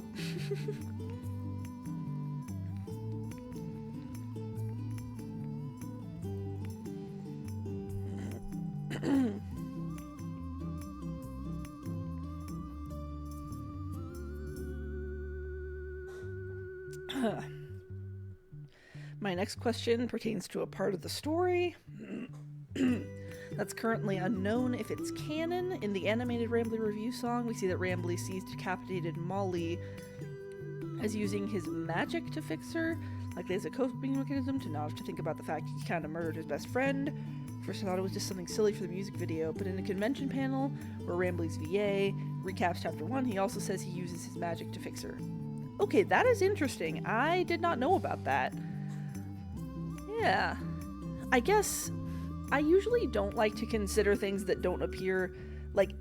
My next question pertains to a part of the story that's currently unknown if it's canon. In the animated Rambly review song, we see that Rambly sees decapitated Molly as using his magic to fix her, like there's a coping mechanism to not have to think about the fact he kind of murdered his best friend. First I thought it was just something silly for the music video, but in a convention panel where Rambly's VA recaps chapter 1, he also says he uses his magic to fix her. Okay, that is interesting. I did not know about that. Yeah. I guess I usually don't like to consider things that don't appear, like,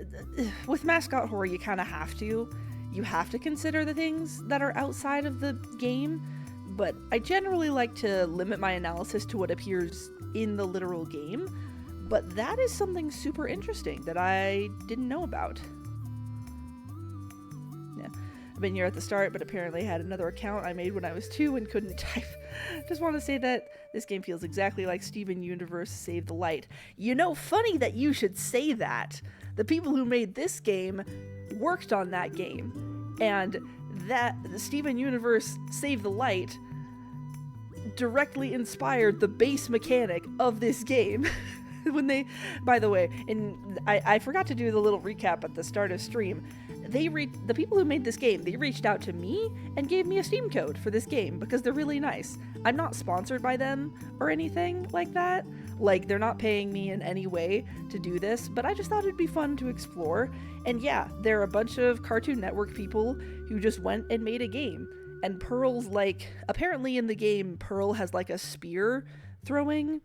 with mascot horror you kind of have to. You have to consider the things that are outside of the game, but I generally like to limit my analysis to what appears in the literal game, but that is something super interesting that I didn't know about. Yeah, I've been here at the start, but apparently had another account I made when I was 2 and couldn't type. Just want to say that this game feels exactly like Steven Universe Save the Light. You know, funny that you should say that. The people who made this game worked on that game, and that the Steven Universe Save the Light directly inspired the base mechanic of this game. When they, by the way, and I forgot to do the little recap at the start of stream, the people who made this game, they reached out to me and gave me a Steam code for this game because they're really nice. I'm not sponsored by them or anything like that. Like, they're not paying me in any way to do this, but I just thought it'd be fun to explore. And yeah, there are a bunch of Cartoon Network people who just went and made a game. And Pearl's like, apparently in the game, Pearl has like a spear throwing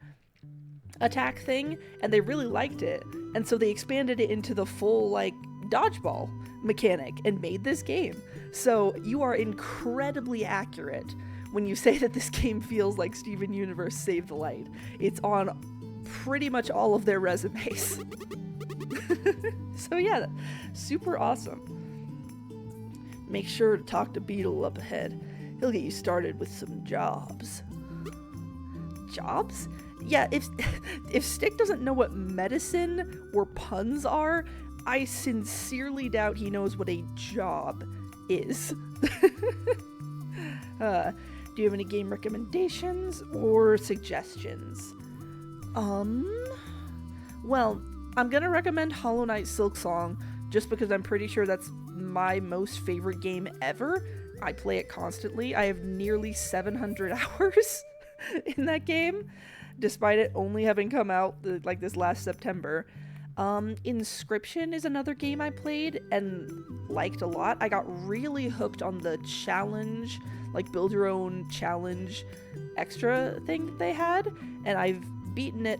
attack thing, and they really liked it. And so they expanded it into the full like dodgeball mechanic and made this game. So you are incredibly accurate when you say that this game feels like Steven Universe Save the Light. It's on pretty much all of their resumes. So yeah, super awesome. Make sure to talk to Beetle up ahead. He'll get you started with some jobs. Jobs? Yeah, if Stick doesn't know what medicine or puns are, I sincerely doubt he knows what a job is. Do you have any game recommendations or suggestions? Well, I'm gonna recommend Hollow Knight Silksong just because I'm pretty sure that's my most favorite game ever. I play it constantly. I have nearly 700 hours in that game, despite it only having come out like this last September. Inscription is another game I played and liked a lot. I got really hooked on the challenge, like build your own challenge extra thing that they had, and I've beaten it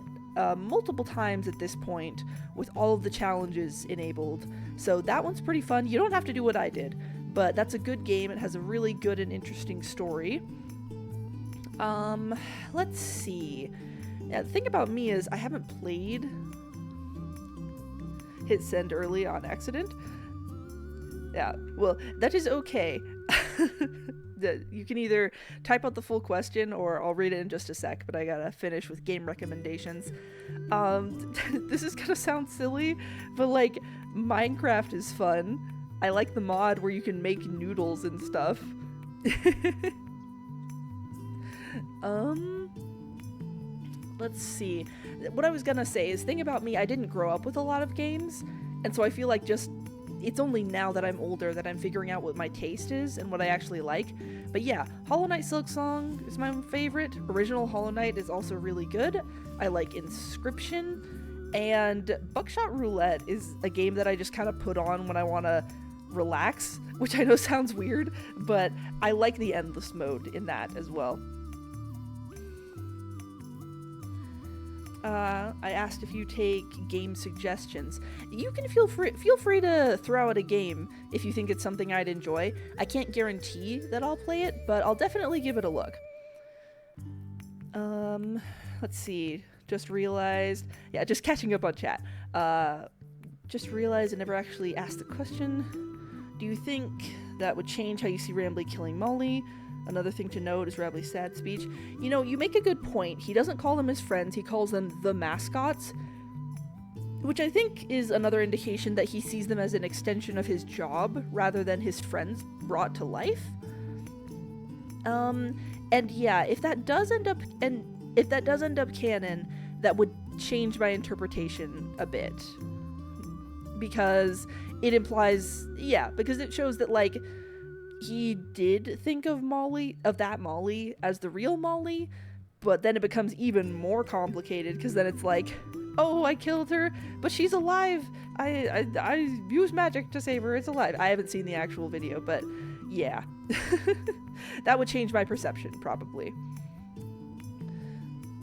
multiple times at this point with all of the challenges enabled. So that one's pretty fun. You don't have to do what I did, but that's a good game. It has a really good and interesting story. Let's see. Yeah, the thing about me is I haven't played Hit Send early on accident. Yeah, well, that is okay. You can either type out the full question or I'll read it in just a sec, but I gotta finish with game recommendations. This is gonna sound silly, but like, Minecraft is fun. I like the mod where you can make noodles and stuff. Let's see. What I was gonna say is, thing about me, I didn't grow up with a lot of games, and so I feel like it's only now that I'm older that I'm figuring out what my taste is and what I actually like. But yeah, Hollow Knight Silksong is my favorite. Original Hollow Knight is also really good. I like Inscription, and Buckshot Roulette is a game that I just kind of put on when I want to relax, which I know sounds weird, but I like the endless mode in that as well. I asked if you take game suggestions. You can feel free to throw out a game if you think it's something I'd enjoy. I can't guarantee that I'll play it, but I'll definitely give it a look. Let's see. Just realized. Yeah, just catching up on chat. Just realized I never actually asked the question. Do you think that would change how you see Rambly killing Molly? Another thing to note is Rambly's sad speech. You know, you make a good point. He doesn't call them his friends, he calls them the mascots, which I think is another indication that he sees them as an extension of his job rather than his friends brought to life. And yeah, if that does end up canon, that would change my interpretation a bit. Because it implies, because it shows that, like, he did think of that Molly as the real Molly, but then it becomes even more complicated, because then it's like, oh, I killed her, but she's alive. I used magic to save her. It's alive. I haven't seen the actual video, but yeah. That would change my perception, probably.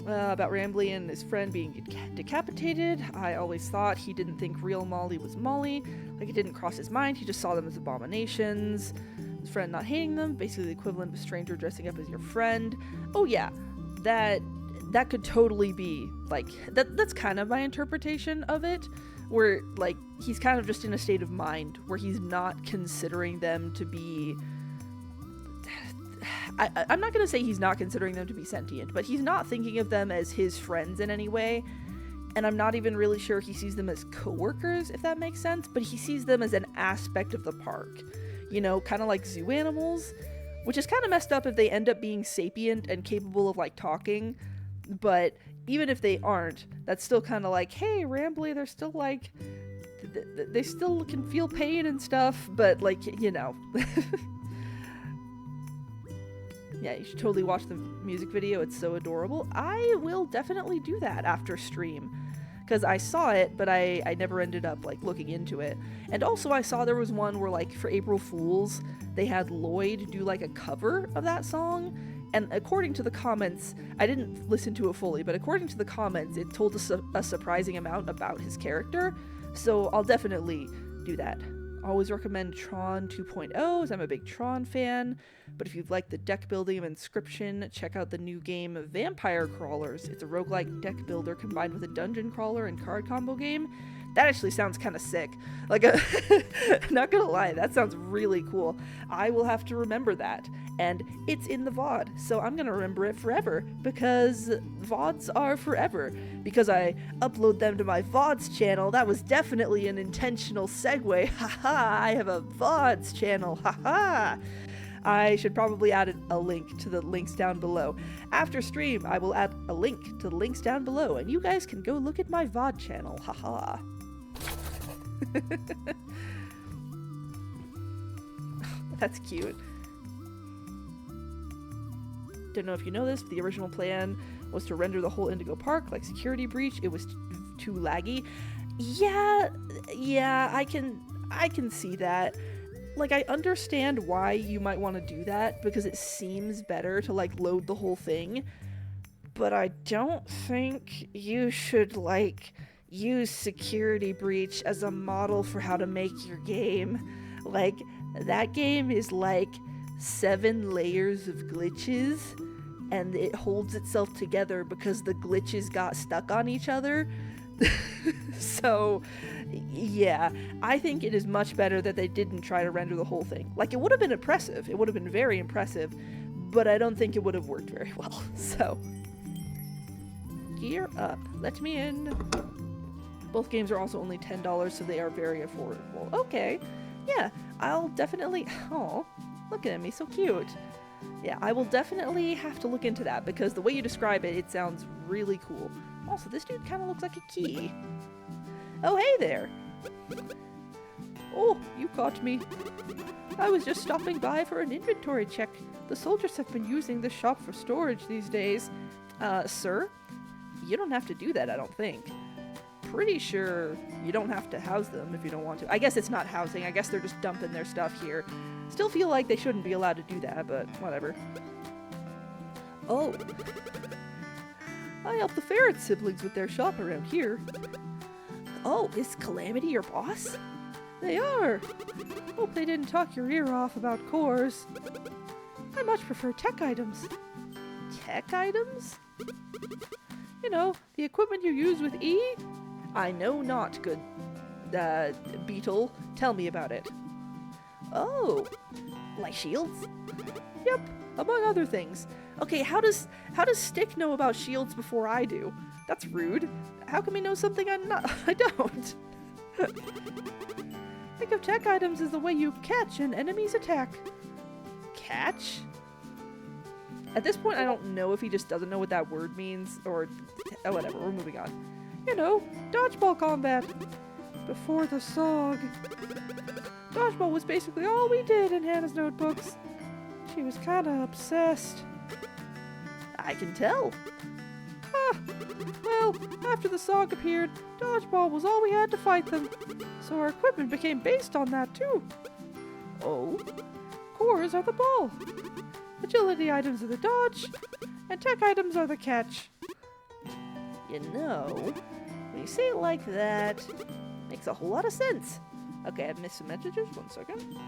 About Rambly and his friend being decapitated, I always thought he didn't think real Molly was Molly. Like, it didn't cross his mind. He just saw them as abominations. His friend not hating them, basically the equivalent of a stranger dressing up as your friend. Oh yeah, that could totally be, like, that's kind of my interpretation of it, where, like, he's kind of just in a state of mind where he's not considering them to be... I'm not going to say he's not considering them to be sentient, but he's not thinking of them as his friends in any way, and I'm not even really sure he sees them as coworkers, if that makes sense, but he sees them as an aspect of the park. You know, kind of like zoo animals, which is kind of messed up if they end up being sapient and capable of, like, talking, but even if they aren't, that's still kind of like, hey, Rambly, they're still, like, they still can feel pain and stuff, but, like, you know. Yeah, you should totally watch the music video. It's so adorable. I will definitely do that after stream, because I saw it, but I never ended up, like, looking into it. And also I saw there was one where, like, for April Fools, they had Lloyd do, like, a cover of that song, and according to the comments, I didn't listen to it fully, but according to the comments, it told us a surprising amount about his character, so I'll definitely do that. Always recommend Tron 2.0, as I'm a big Tron fan, but if you've liked the deck building of Inscription, check out the new game Vampire Crawlers. It's a roguelike deck builder combined with a dungeon crawler and card combo game. That actually sounds kind of sick. Like, not gonna lie, that sounds really cool. I will have to remember that, and it's in the VOD, so I'm gonna remember it forever, because VODs are forever, because I upload them to my VODs channel. That was definitely an intentional segue. Haha, I have a VODs channel, haha. I should probably add a link to the links down below. After stream, I will add a link to the links down below, and you guys can go look at my VOD channel, haha. That's cute. Don't know if you know this, but the original plan was to render the whole Indigo Park like Security Breach. It was too laggy. Yeah, I can see that. Like, I understand why you might want to do that, because it seems better to, like, load the whole thing, but I don't think you should, like, use Security Breach as a model for how to make your game. Like, that game is, like, 7 layers of glitches, and it holds itself together because the glitches got stuck on each other. So, yeah, I think it is much better that they didn't try to render the whole thing. Like, it would have been impressive. It would have been very impressive, but I don't think it would have worked very well. So, gear up. Let me in. Both games are also only $10, so they are very affordable. Okay, yeah, I'll definitely... Oh, look at me, so cute. Yeah, I will definitely have to look into that, because the way you describe it, it sounds really cool. Also, this dude kind of looks like a key. Oh, hey there! Oh, you caught me. I was just stopping by for an inventory check. The soldiers have been using the shop for storage these days. Sir? You don't have to do that, I don't think. Pretty sure you don't have to house them if you don't want to. I guess it's not housing. I guess they're just dumping their stuff here. Still feel like they shouldn't be allowed to do that, but whatever. Oh. I help the ferret siblings with their shop around here. Oh, is Calamity your boss? They are. Hope they didn't talk your ear off about cores. I much prefer tech items. Tech items? You know, the equipment you use with E? I know not, good beetle. Tell me about it. Oh, like shields? Yep, among other things. Okay, how does Stick know about shields before I do? That's rude. How can we know something I don't? Think of tech items as the way you catch an enemy's attack. Catch? At this point, I don't know if he just doesn't know what that word means, or whatever, we're moving on. You know, dodgeball combat. Before the SOG. Dodgeball was basically all we did in Hannah's notebooks. She was kinda obsessed. I can tell. Well, after the SOG appeared, dodgeball was all we had to fight them. So our equipment became based on that too. Oh? Cores are the ball. Agility items are the dodge, and tech items are the catch. You know, when you say it like that, makes a whole lot of sense. Okay, I've missed some messages. 1 second.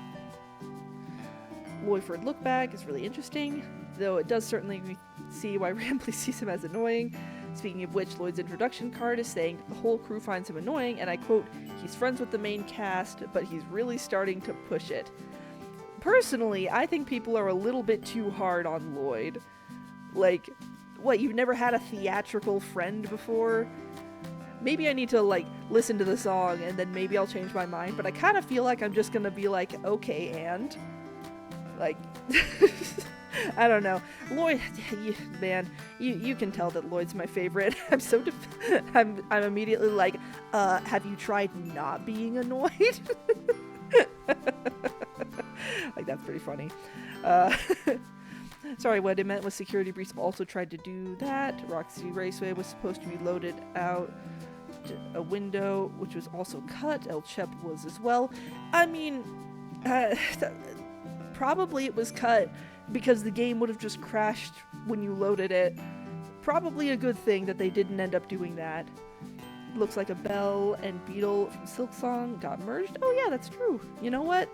Loyford look back is really interesting, though it does certainly see why Rambley sees him as annoying. Speaking of which, Lloyd's introduction card is saying that the whole crew finds him annoying, and I quote, he's friends with the main cast, but he's really starting to push it. Personally, I think people are a little bit too hard on Lloyd. Like, what, you've never had a theatrical friend before? Maybe I need to, like, listen to the song, and then maybe I'll change my mind, but I kind of feel like I'm just gonna be like, okay, and? Like, I don't know. Lloyd, man, you can tell that Lloyd's my favorite. I'm so, I'm immediately like, have you tried not being annoyed? Like, that's pretty funny. Sorry, what I meant was Security Breach also tried to do that. Rock City Raceway was supposed to be loaded out a window, which was also cut. El Chep was as well. I mean, probably it was cut because the game would have just crashed when you loaded it. Probably a good thing that they didn't end up doing that. Looks like a Belle and Beetle from Silksong got merged. Oh yeah, that's true. You know what?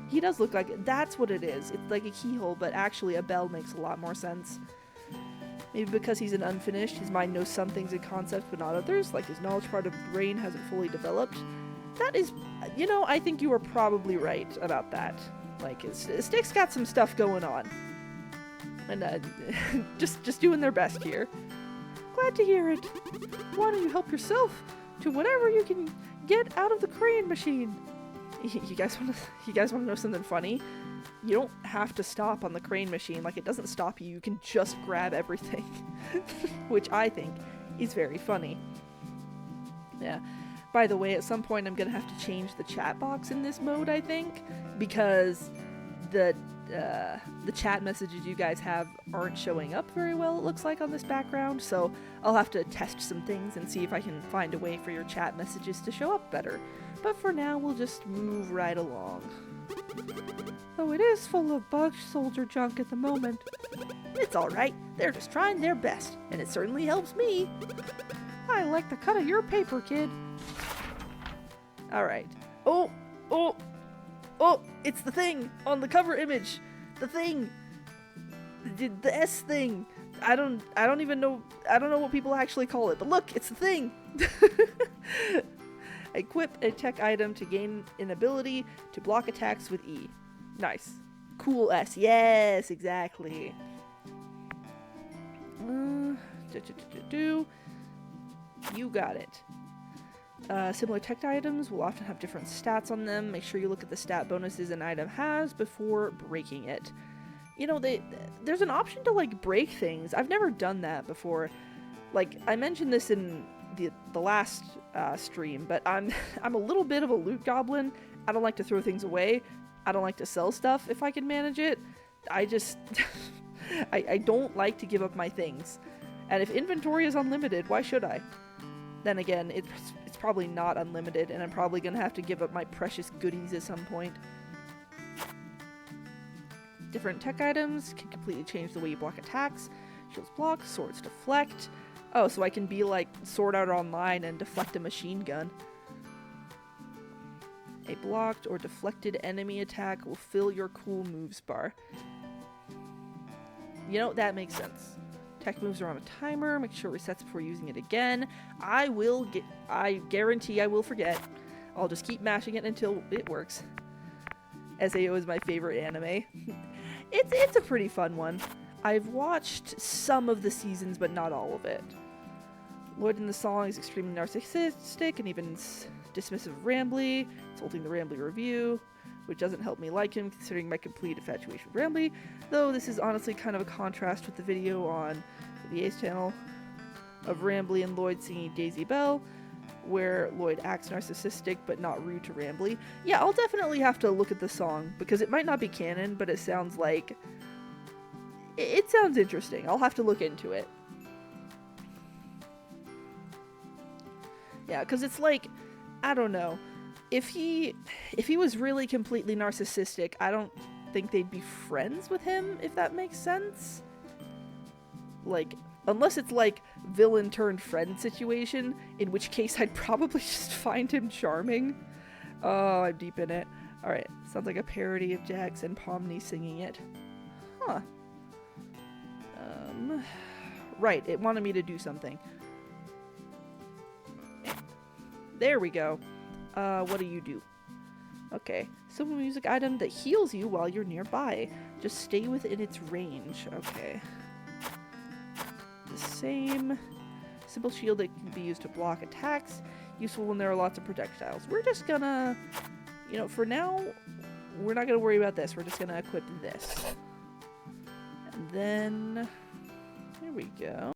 He does look like it. That's what it is. It's like a keyhole, but actually a bell makes a lot more sense. Maybe because he's an unfinished, his mind knows some things and concepts but not others, like his knowledge part of the brain hasn't fully developed. That is, you know, I think you are probably right about that. Like, Stick's got some stuff going on. And, just doing their best here. Glad to hear it. Why don't you help yourself to whatever you can get out of the crane machine? You guys want to know something funny? You don't have to stop on the crane machine. Like, it doesn't stop you. You can just grab everything, which I think is very funny. Yeah. By the way, at some point I'm gonna have to change the chat box in this mode, I think, because the chat messages you guys have aren't showing up very well, it looks like, on this background, so I'll have to test some things and see if I can find a way for your chat messages to show up better. But for now, we'll just move right along. Though it is full of bug soldier junk at the moment. It's alright, they're just trying their best, and it certainly helps me. I like the cut of your paper, kid. Alright. Oh! It's the thing on the cover image! The thing! The S thing! I don't even know, I don't know what people actually call it, but look, it's the thing! Equip a tech item to gain an ability to block attacks with E. Nice. Cool S. Yes, exactly. You got it. Similar tech items will often have different stats on them. Make sure you look at the stat bonuses an item has before breaking it. You know, there's an option to, like, break things. I've never done that before. Like, I mentioned this in the last stream, but I'm a little bit of a loot goblin. I don't like to throw things away. I don't like to sell stuff if I can manage it. I just I don't like to give up my things. And if inventory is unlimited, why should I? Then again, it's probably not unlimited, and I'm probably gonna have to give up my precious goodies at some point. Different tech items can completely change the way you block attacks. Shields block, swords deflect. Oh, so I can be like Sword Art Online and deflect a machine gun. A blocked or deflected enemy attack will fill your cool moves bar. You know, that makes sense. Attack moves are on a timer. Make sure it resets before using it again. I guarantee I will forget. I'll just keep mashing it until it works. SAO is my favorite anime. It's a pretty fun one. I've watched some of the seasons, but not all of it. Lloyd in the song is extremely narcissistic and even dismissive of Rambly, insulting the Rambly review, which doesn't help me like him considering my complete infatuation with Rambly, though this is honestly kind of a contrast with the video on the Ace channel of Rambly and Lloyd singing Daisy Bell, where Lloyd acts narcissistic but not rude to Rambly. Yeah, I'll definitely have to look at the song, because it might not be canon, but it sounds like... It sounds interesting. I'll have to look into it. Yeah, because it's like, I don't know. If he was really completely narcissistic, I don't think they'd be friends with him, if that makes sense. Like, unless it's like villain turned friend situation, in which case I'd probably just find him charming. Oh, I'm deep in it. Alright, sounds like a parody of Jax and Pomni singing it. Huh. Right, it wanted me to do something. There we go. What do you do? Okay. Simple music item that heals you while you're nearby. Just stay within its range. Okay. The same. Simple shield that can be used to block attacks. Useful when there are lots of projectiles. We're just gonna... You know, for now, we're not gonna worry about this. We're just gonna equip this. And then... There we go.